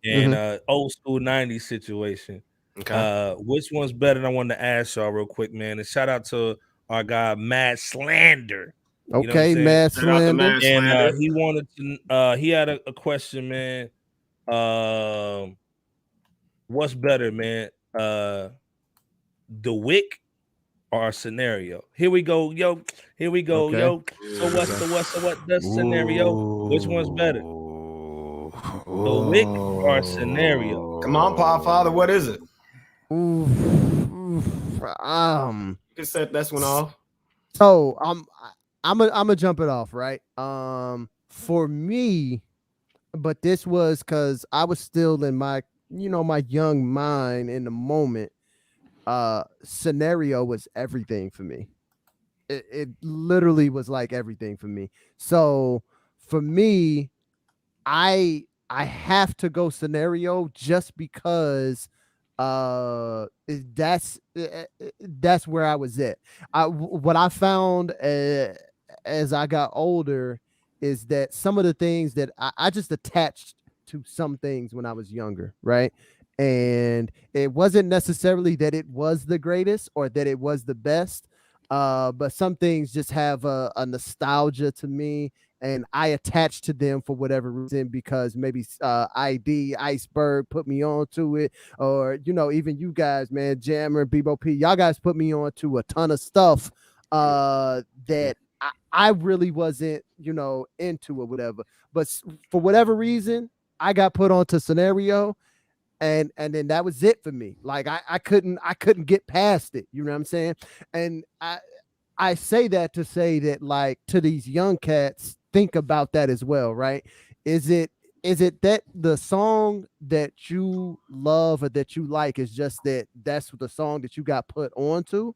And old school 90s situation. Okay. Which one's better? And I wanted to ask y'all real quick, man. And shout out to our guy Mad Slander. Okay, Mad Slander. And he wanted to he had a question, man. What's better, man? The Wick or Scenario? Here we go, yo. Here we go, yo. So what's the scenario? Which one's better? The Wick or Scenario? Come on, Father, what is it? You can set this one off. So I'm gonna jump it off, right? For me, but this was because I was still in my young mind in the moment. Scenario was everything for me. It literally was like everything for me. So for me, I have to go Scenario just because that's where I was at. What I found as I got older is that some of the things that I just attached to some things when I was younger, right? And it wasn't necessarily that it was the greatest or that it was the best, but some things just have a nostalgia to me, and I attach to them for whatever reason, because maybe Iceberg put me on to it, or even you guys, man, Jammer, Big P, y'all guys put me on to a ton of stuff that I really wasn't into or whatever, but for whatever reason I got put onto Scenario, and then that was it for me. Like I couldn't get past it, you know what I'm saying? And I say that to say that, like, to these young cats, think about that as well, right? Is it that the song that you love or that you like is just that's the song that you got put onto,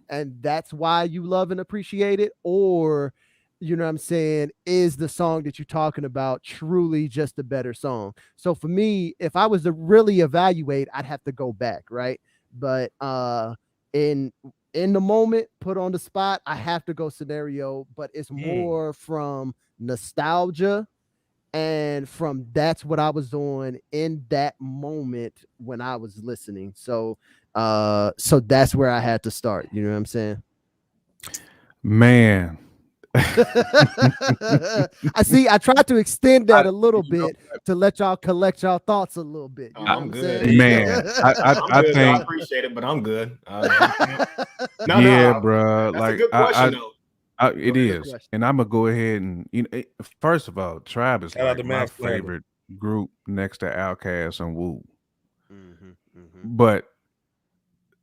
and that's why you love and appreciate it? Or, you know what I'm saying, is the song that you're talking about truly just a better song? So for me, if I was to really evaluate, I'd have to go back, right? But in the moment, put on the spot, I have to go Scenario, but it's more from nostalgia and from that's what I was doing in that moment when I was listening. So that's where I had to start. You know what I'm saying? Man. I tried to extend that a little bit to let y'all collect y'all thoughts a little bit. You know I'm good, man. I think I appreciate it, but I'm good. Bro. That's like a good question, though. It is, and I'm gonna go ahead and first of all, Tribe is like my favorite group next to Outkast and Wu. But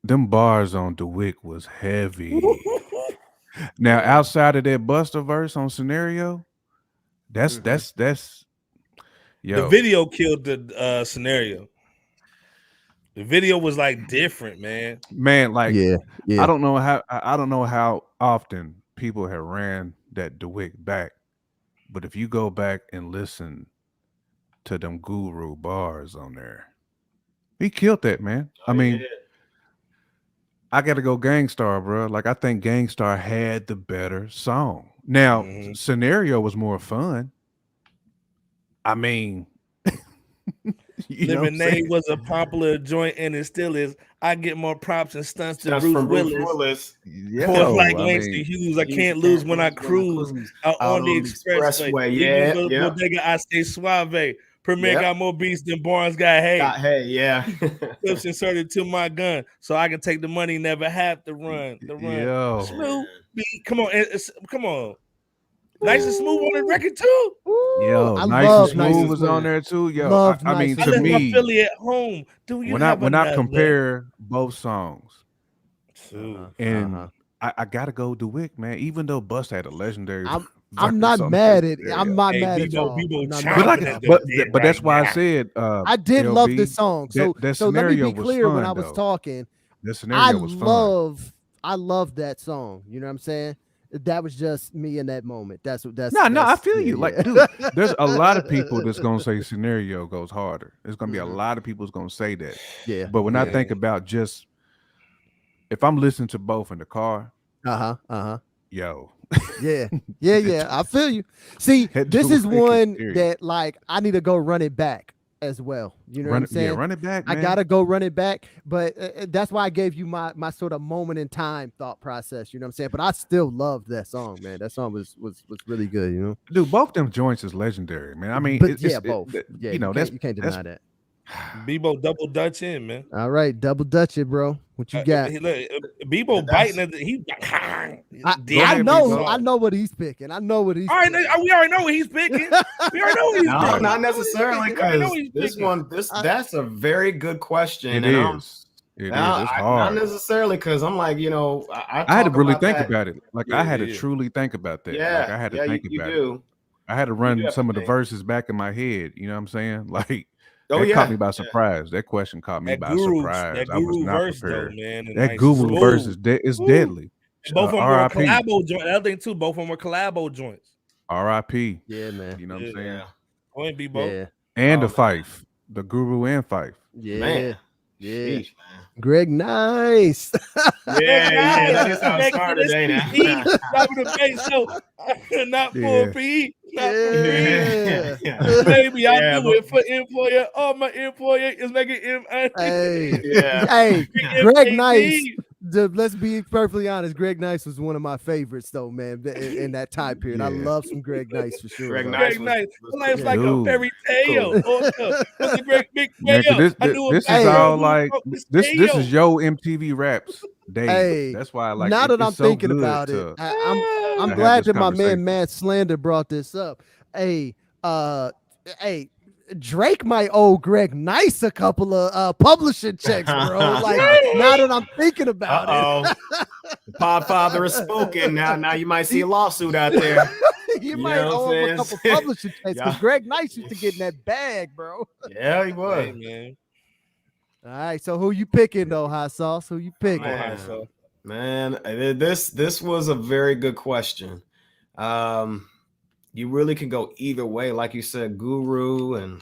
them bars on The Wick was heavy. Now, outside of that Buster verse on Scenario, that's yo. The video killed the Scenario. The video was like different, man. Man, like yeah. I don't know how often people have ran that The Wick back, but if you go back and listen to them Guru bars on there, he killed that, man. I mean. I got to go Gangstar, bro. Like, I think Gangstar had the better song. Now, Scenario was more fun. I mean, Lemonade was a popular joint, and it still is. I get more props and stunts to Bruce Willis. Yeah, like Langston Hughes. I can't lose when I cruise out on the expressway. Yeah. Bodega, I stay suave. Premier got more beats than Barnes got hay. Yeah. Clips inserted to my gun, so I can take the money, never have to run. Yo. Smooth beat. Come on. Nice and Smooth on the record too. Yo, Nice and Smooth was on there too. Yo, I mean, to me, my Philly at home. When I compare both songs, and I gotta go DeWick, man. Even though Bust had a legendary, I'm not mad at it. I'm not mad at y'all. But that's why I said I did love this song. So let me be clear when I was talking. The scenario was fun. I love that song. You know what I'm saying? That was just me in that moment. That's I feel you. Like, dude, there's a lot of people that's gonna say scenario goes harder. There's gonna be a lot of people that's gonna say that. Yeah. But when I think about just if I'm listening to both in the car, yo. Yeah. I feel you. See, this is one that like I need to go run it back as well. You know what I'm saying? Yeah, run it back, man. I gotta go run it back, but that's why I gave you my sort of moment in time thought process. You know what I'm saying? But I still loved that song, man. That song was really good. You know, dude, both them joints is legendary, man. I mean, both. Yeah, you know, you can't deny that. Bebo double Dutch in, man. All right, double Dutch it, bro. What you got? Bebo biting at the I know what he's picking. I know what he's. All right, we already know what he's picking. We already know what he's picking. Not necessarily, because that's a very good question. It is. It's hard. Not necessarily, because I'm like, you know, I had to really think about it. Like I had to truly think about that. Yeah, like, I had to think about it. I had to run some of the verses back in my head. You know what I'm saying? Like. That caught me by surprise. That question caught me by surprise. I was not prepared. Though, man, that Guru verse is deadly. Both of them were collabo joints. Other thing too, both of them were collabo joints. R.I.P. Yeah, man. You know what I'm saying? Point be both. Yeah. And the Fife, the Guru and Fife. Yeah. Man. Yeah. Greg Nice. Yeah, that is how it started, ain't it? Not for PE. Maybe I do it for employer. All my employer is making Hey, Greg Nice. Let's be perfectly honest. Greg Nice was one of my favorites, though, man. In that time period, I love some Greg Nice for sure. Greg Nice was like a fairy tale. That's a great big This is all like this is your MTV Raps day. Hey, that's why I like. Now that I'm thinking about it, I'm glad that my man Matt Slander brought this up. Hey, Drake might owe Greg Nice a couple of publishing checks, bro. Like now that I'm thinking about it. The Podfather is spoken. Now you might see a lawsuit out there. You might owe him a couple publishing checks because Greg Nice used to get in that bag, bro. Yeah, he was. Hey, man. All right, so who you picking though, Hot Sauce? Who you picking? Man, this was a very good question. You really can go either way. Like you said, Guru and,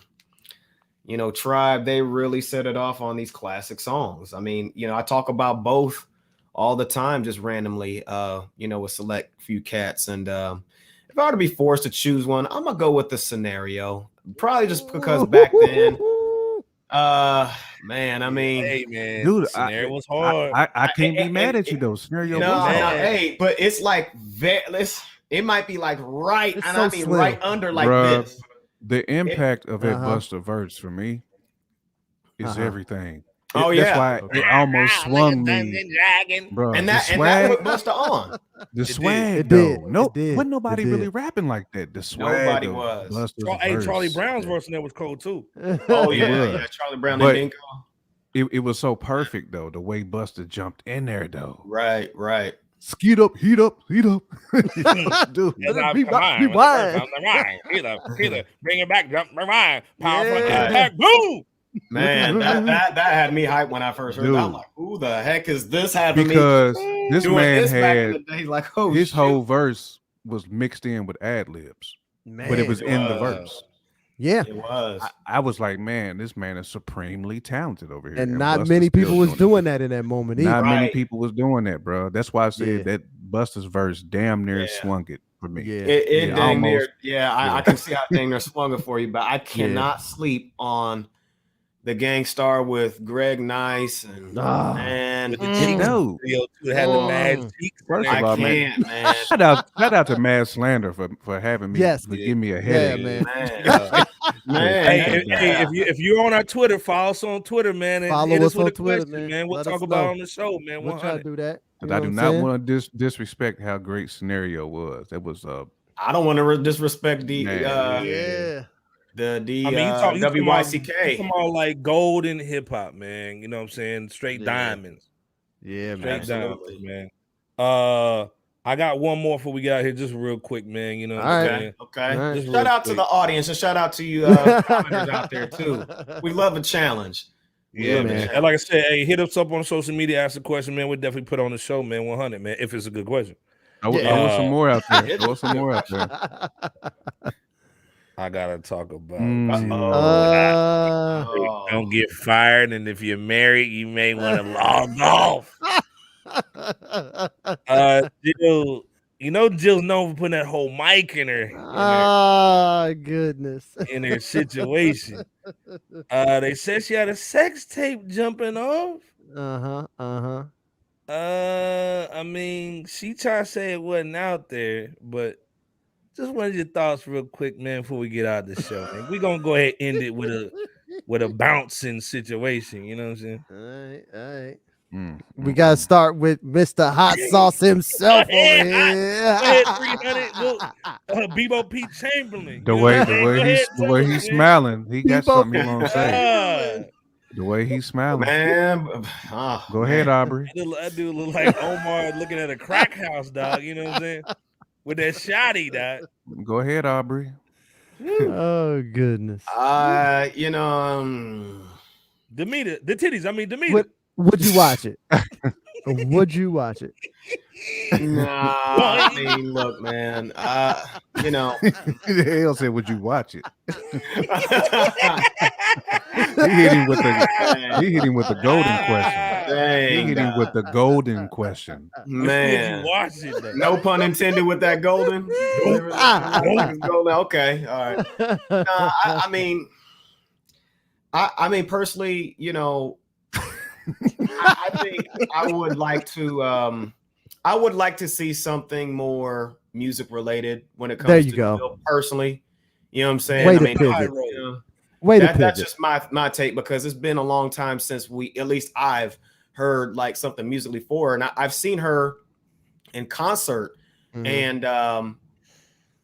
you know, Tribe, they really set it off on these classic songs. I mean, you know, I talk about both all the time, just randomly, you know, with select few cats. And if I were to be forced to choose one, I'm going to go with the Scenario. Probably just because back then, man, I mean, hey, man, dude, Scenario was hard. I can't be mad at you, though. Scenario was hard. Hey, but it's like, it might be like right, and I mean right under like this. The impact of that Buster verse for me is everything. That's why it almost swung me, bro. And that put Buster on. The swag, wasn't nobody really rapping like that. The swag, nobody was. Charlie Brown's verse in there was cold too. Oh yeah, Charlie Brown and Dinko. It was so perfect though, the way Buster jumped in there though. Right. Skeet up, heat up. Dude, rewind. Bring it back, jump, rewind. Powerful impact, boom. Man, that had me hyped when I first heard it. I'm like, who the heck is this having because me? This man had like, his whole verse was mixed in with ad libs, but it was in the verse. Yeah, it was. I was like, man, this man is supremely talented over here. And not many people was doing that in that moment either. Not many people was doing that, bro. That's why I said that Buster's verse damn near swung it. for me. It dang near. I can see how dang near swung it for you, but I cannot sleep on the Gang Starr with Greg Nice and the cheeks had the mad cheeks. First of all, man. Shout out to Mad Slander for having me give me a headache. Hey, if you're on our Twitter, follow us on Twitter, man. And follow us on Twitter, man. We'll talk about it on the show, man. We'll try to do that. I do not want to disrespect how great Scenario was. That was I don't want to disrespect the WYCK. It's all like gold in hip hop, man. You know what I'm saying? Straight diamonds. Yeah, man. Straight diamonds, man. I got one more before we get out here, just real quick, man. You know what I'm saying? Okay. Right. Shout out to the audience and shout out to you commenters out there too. We love a challenge. Yeah, man. And like I said, hey, hit us up on social media, ask a question, man. We'll definitely put on the show, man. 100, man, if it's a good question. I want some more out there. I want some more out there. I gotta talk about. Don't get fired, and if you're married, you may want to log off. Jill, you know Jill's known for putting that whole mic in her. Goodness. In her situation. They said she had a sex tape jumping off. I mean, she tried to say it wasn't out there, but just wanted your thoughts real quick, man, before we get out of the show. Man. We're gonna go ahead and end it with a bouncing situation. You know what I'm saying? All right. We gotta start with Mr. Hot Sauce himself. Go ahead, 300. Bebo P. Chamberlain. The way he's smiling, he got something he want to say. The way he's smiling, man. Go ahead, Aubrey. That dude look like Omar looking at a crack house, dog. You know what I'm saying? With that shotty, dog. Go ahead, Aubrey. Oh goodness. You know, Demeter, the titties. I mean, Demeter. Would you watch it? Would you watch it? Nah, I mean, look, man. You know, Hale said, "Would you watch it?" He hit him with the golden question. He hit him with the golden question. Man, would you watch it? No pun intended with that golden. Okay, all right. I mean, personally, you know. I think I would like to see something more music related when it comes to Bill personally. You know what I'm saying? That's just my take, because it's been a long time since I've heard like something musically for her. And I've seen her in concert, and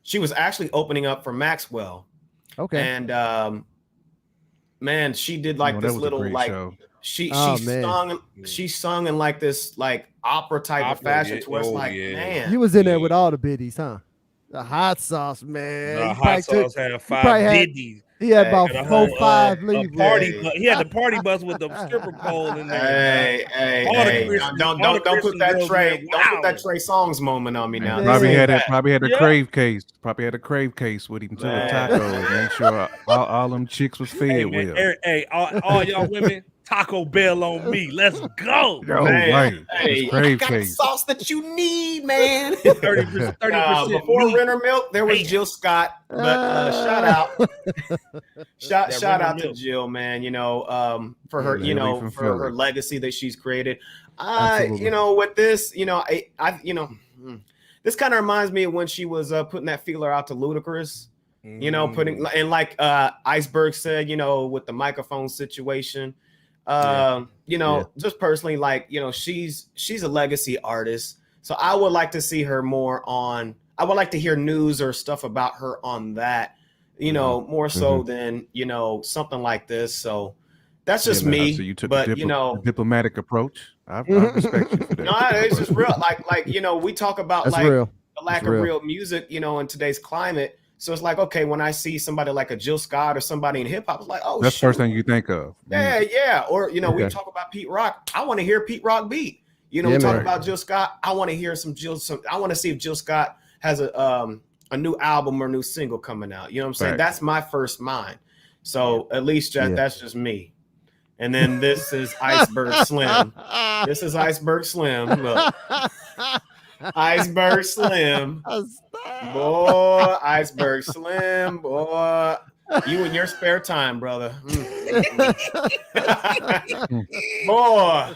she was actually opening up for Maxwell. Okay. And man, she did like this little like show. She sung in like this like opera type of fashion to where it's like, man. You was in there with all the biddies, huh? The hot sauce, man. The hot sauce had 5 biddies. He had about 4-5 leave. He had the party bus with the stripper pole in there. Hey, don't put that Trey Songz moment on me now. Probably had the crave case. Probably had a crave case with him too, with tacos. Make sure all them chicks was fed with. Hey, all y'all women. Taco Bell on me. Let's go. Right. Hey, I got the sauce that you need, man. 30%. Before Renner Milk, there was Jill Scott. But shout out to Jill, man. You know, for her, for her legacy that she's created. You know, with this, you know, this kind of reminds me of when she was putting that feeler out to Ludacris. You know, putting and like Iceberg said, you know, with the microphone situation. Just personally, like, you know, she's a legacy artist. So I would like to see her more on, I would like to hear news or stuff about her on that, you know, more so than, you know, something like this. So that's just me. So you took the diplomatic approach. I respect you for that. No, it's just real. Like, you know, we talk about the lack of real music, you know, in today's climate. So it's like, okay, when I see somebody like a Jill Scott or somebody in hip hop, it's like, oh, that's the first thing you think of. Yeah. Or, you know, we talk about Pete Rock. I want to hear Pete Rock beat. You know, we talk about Jill Scott. I want to hear I want to see if Jill Scott has a new album or new single coming out. You know what I'm saying? Right. That's my first mind. So at least that's just me. And then this is Iceberg Slim. This is Iceberg Slim. Look. Iceberg Slim. Boy, Iceberg Slim, boy. You in your spare time, brother. Boy.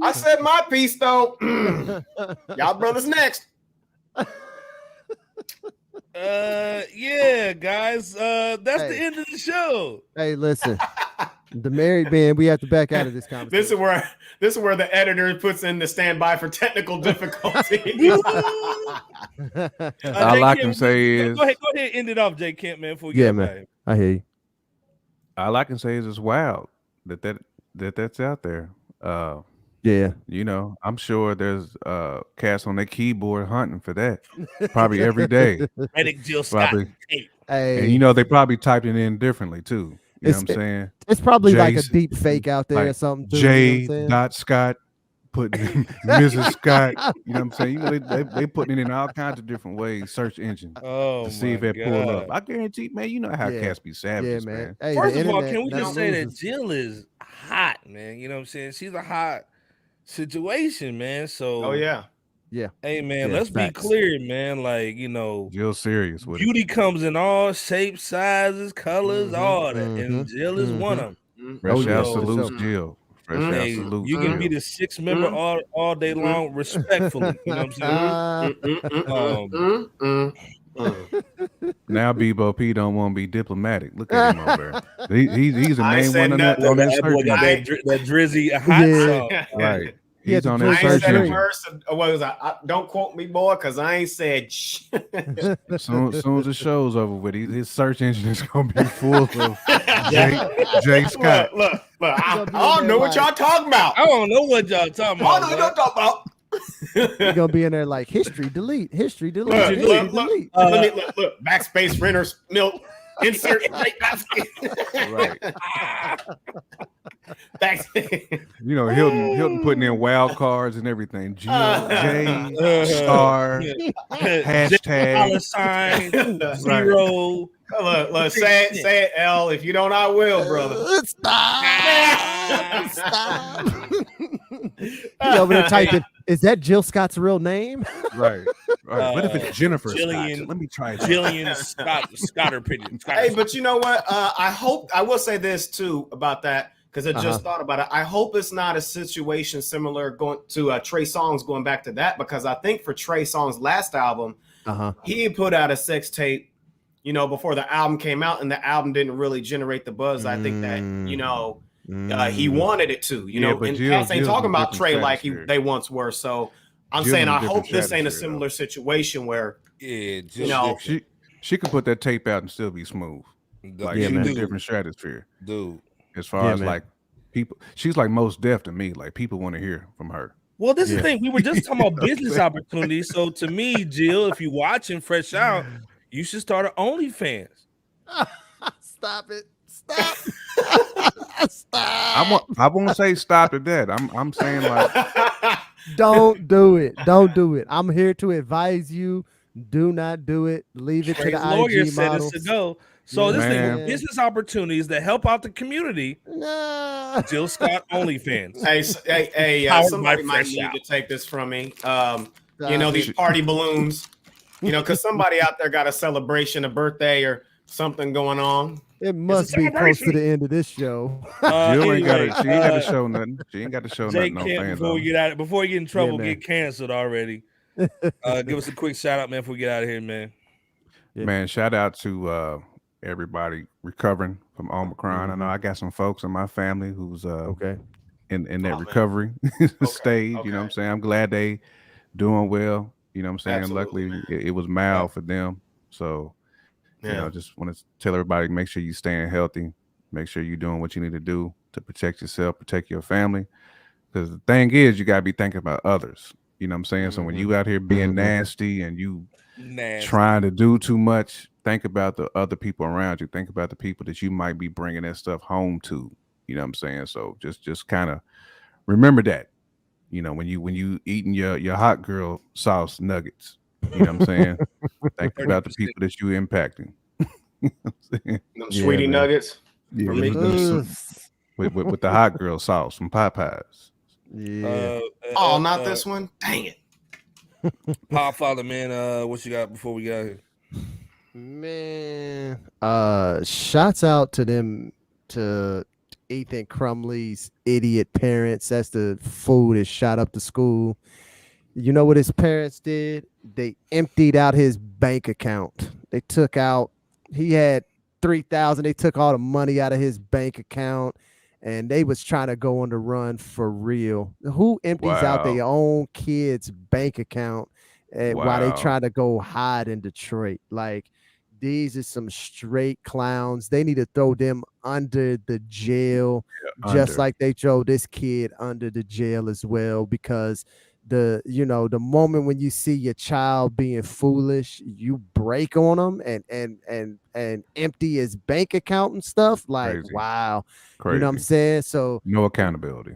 I said my piece, though. Y'all brothers next. Yeah, guys. That's the end of the show. Hey, listen. The married man, we have to back out of this conversation. This is where the editor puts in the standby for technical difficulties. All I can say is go ahead, end it off, Jay Kemp, man. Before we get man. I hear you. All I can say is it's wild that's out there. Yeah, you know, I'm sure there's cats on their keyboard hunting for that probably every day. Jill Scott. Hey. And you know, they probably typed it in differently too. You know what I'm saying? It's probably like a deep fake out there or something. Too, J. Scott put Mrs. Scott. You know what I'm saying? You know, they putting it in all kinds of different ways, search engine, to see if it pull up. I guarantee, man, you know how cats be savages, man. Hey, first of all, can we just say that Jill is hot, man? You know what I'm saying? She's a hot situation, man. So yeah. Hey, man, let's be clear, man. Like, you know, Jill serious with beauty comes in all shapes, sizes, colors, all that, and Jill is one of them. Fresh out salutes Jill. Fresh out salutes. You can be the 6th member all day long, respectfully. You know what I'm saying? Now Bebo P don't want to be diplomatic. Look at him over there. He's a main one on that that Drizzy hot song. Right. He's on that search engine. What was don't quote me, boy, because I ain't said shit. As soon as the show's over with, his search engine is gonna be full of Jay Scott. Look, I don't know what y'all talking about. I don't know what y'all talking about. I don't know what y'all talking about. You're gonna be in there like history delete. Look, backspace renters milk. Insert right. You know, Hilton putting in wild cards and everything. J star hashtag $sign 0. Look, say it, L. If you don't, I will, brother. Stop. You over there typing, is that Jill Scott's real name? Right. What if it's Jennifer Scott? Let me try that. Jillian Scott opinion. Hey, but you know what? I will say this too about that, because I just thought about it. I hope it's not a situation similar going to Trey Songz, going back to that, because I think for Trey Songz' last album, he put out a sex tape, you know, before the album came out, and the album didn't really generate the buzz. I think that, you know, he wanted it to, you know, and cats ain't talking about Trey like they once were. So I'm saying I hope this ain't a similar situation where, you know, she could put that tape out and still be smooth. Like she's in a different stratosphere, dude. As far as like people, she's like most deaf to me. Like people want to hear from her. Well, this is the thing. We were just talking about business opportunities. So to me, Jill, if you're watching Fresh Out, you should start an OnlyFans. Stop it. Stop. I won't say stop at that. I'm saying like don't do it. Don't do it. I'm here to advise you. Do not do it. Leave it to the lawyer IG models. Said us to go. So this thing, business opportunities that help out the community. Jill Scott OnlyFans. Hey, somebody might need to take this from me. You know, these party balloons. You know, because somebody out there got a celebration, a birthday, or something going on. It must be close to the end of this show. Jill ain't got she ain't got to show nothing. She ain't got to show nothing. Before we get out, before you get in trouble, get canceled already. Give us a quick shout out, man, before we get out of here, man. Man, shout out to everybody recovering from Omicron. I know I got some folks in my family who's in that recovery stage. You know what I'm saying? I'm glad they doing well. You know what I'm saying? Absolutely, luckily it was mild for them. So you know, just want to tell everybody, make sure you staying healthy, make sure you're doing what you need to do to protect yourself, protect your family. Because the thing is, you gotta be thinking about others. You know what I'm saying? So when you out here being nasty and you trying to do too much, think about the other people around you. Think about the people that you might be bringing that stuff home to. You know what I'm saying? So just kind of remember that. You know, when you eating your hot girl sauce nuggets. You know what I'm saying? Think about the people that you impacting. You know them sweetie nuggets. Yeah, with the hot girl sauce from Popeyes. Yeah. Not this one. Dang it. Podfather, man. What you got before we got here? Man, shouts out to them, to Ethan Crumley's idiot parents. That's the fool that shot up the school. You know what his parents did? They emptied out his bank account. They took out, he had $3,000. They took all the money out of his bank account, and they was trying to go on the run for real. Who empties out their own kid's bank account while they try to go hide in Detroit? Like, these are some straight clowns. They need to throw them under the jail, just like they throw this kid under the jail as well, because the moment when you see your child being foolish, you break on them and empty his bank account and stuff. Like, crazy. Wow. Crazy. You know what I'm saying? So no accountability,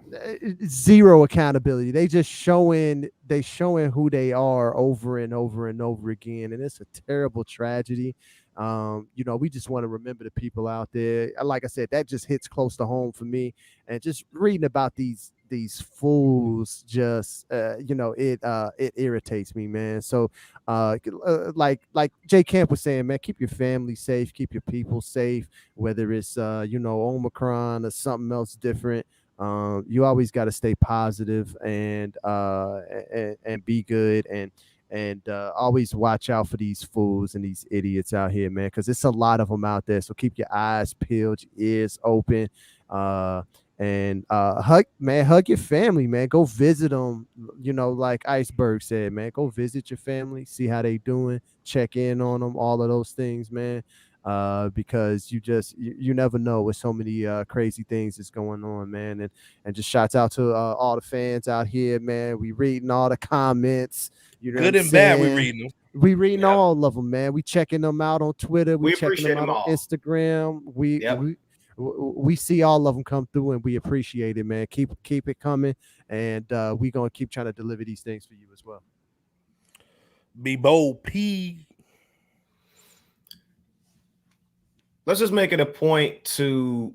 zero accountability. They just showing who they are over and over and over again. And it's a terrible tragedy. We just want to remember the people out there. Like I said, that just hits close to home for me. And just reading about these fools, just it irritates me, man. So like Jay Camp was saying, man, keep your family safe, keep your people safe, whether it's Omicron or something else different. You always got to stay positive and be good, and always watch out for these fools and these idiots out here, man, because it's a lot of them out there. So keep your eyes peeled, your ears open, and hug your family, man. Go visit them, like Iceberg said, man. Go visit your family, see how they doing, check in on them, all of those things, man. Because you never know with so many crazy things that's going on, man. And just shouts out to all the fans out here, man. We reading all the comments. Good and bad, we reading them. We reading all of them, man. We checking them out on Twitter. We checking them out on Instagram. We see all of them come through, and we appreciate it, man. Keep it coming, and we gonna keep trying to deliver these things for you as well. Be bold, P. Let's just make it a point to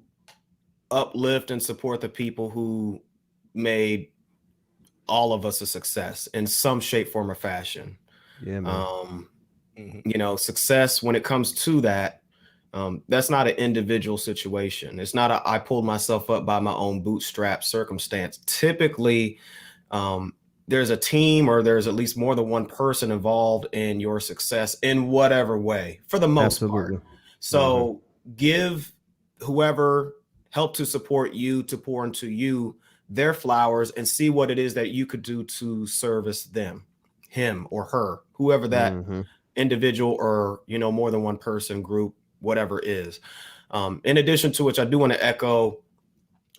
uplift and support the people who made all of us a success in some shape, form, or fashion. Yeah, man. Success when it comes to that, that's not an individual situation. It's not I pulled myself up by my own bootstrap circumstance. Typically, there's a team, or there's at least more than one person involved in your success in whatever way, for the most part. So give whoever helped to support you, to pour into you, their flowers, and see what it is that you could do to service them, him or her, whoever that individual or, more than one person, group, whatever is. In addition to which, I do want to echo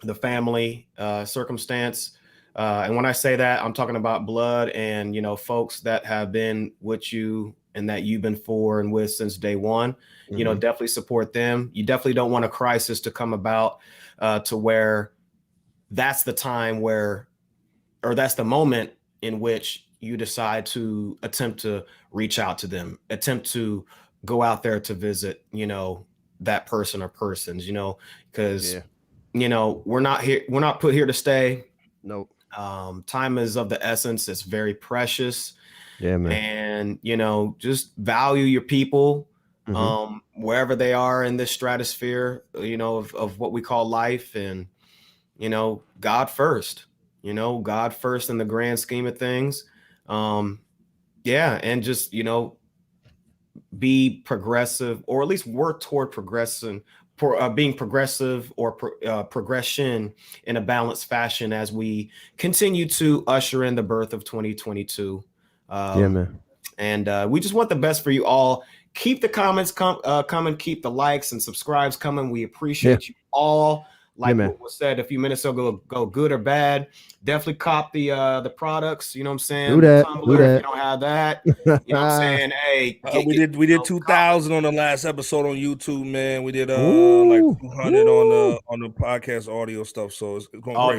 the family circumstance. And when I say that, I'm talking about blood and, folks that have been with you and that you've been for and with since day one. Definitely support them. You definitely don't want a crisis to come about to where that's the time or that's the moment in which you decide to attempt to reach out to them, attempt to go out there to visit, that person or persons, because, we're not put here to stay. Nope. Time is of the essence. It's very precious. Yeah, man. And, just value your people, wherever they are in this stratosphere, of what we call life, and, God first, God first in the grand scheme of things. And just, be progressive, or at least work toward being progressive or progression in a balanced fashion as we continue to usher in the birth of 2022. Man. And we just want the best for you all. Keep the comments coming, keep the likes and subscribes coming. We appreciate you all. Like what was said a few minutes ago, go good or bad. Definitely cop the products. You know what I'm saying? Do that. Tumblr, if you don't have that. You know what I'm saying? Hey, we did 2,000 on the last episode on YouTube, man. We did like 200 on the podcast audio stuff. So it's going all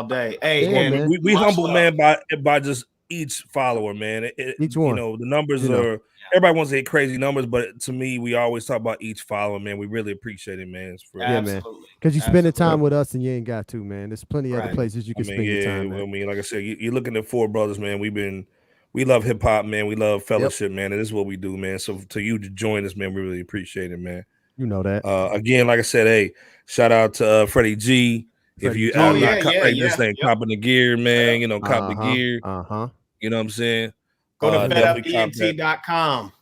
day. Hey, man, we humble, man, by just each follower, man. Each one. The numbers are everybody wants to hit crazy numbers, but to me, we always talk about each follower, man. We really appreciate it, man. Man. Because you spending time with us and you ain't got to, man. There's plenty of other places you can spend your time. Man. I mean, like I said, you're looking at four brothers, man. We love hip hop, man. We love fellowship, man. And this is what we do, man. So to you to join us, man, we really appreciate it, man. You know that. Again, like I said, hey, shout out to Freddie G. If you this thing, copping the gear, man, you know, cop the gear. You know what I'm saying? Go to fedupent.com.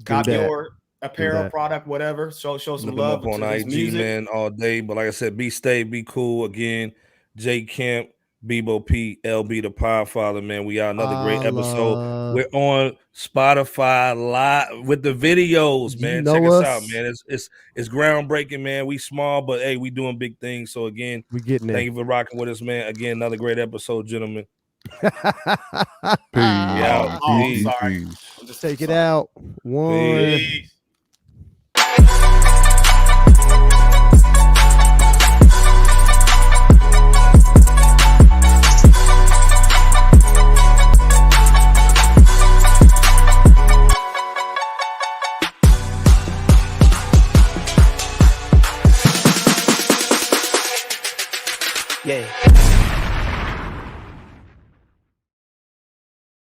Cop your apparel, product, whatever. Show some love on IG, man, all day. But like I said, be cool. Again, J Kemp, Bebo P, LB the Podfather, man. We got another great episode. We're on Spotify live with the videos, man. Check us out, man. It's groundbreaking, man. We small, but hey, we doing big things. So again, we getting thank you for rocking with us, man. Again, another great episode, gentlemen. Peace. Sorry. Just take it out. One. Peace.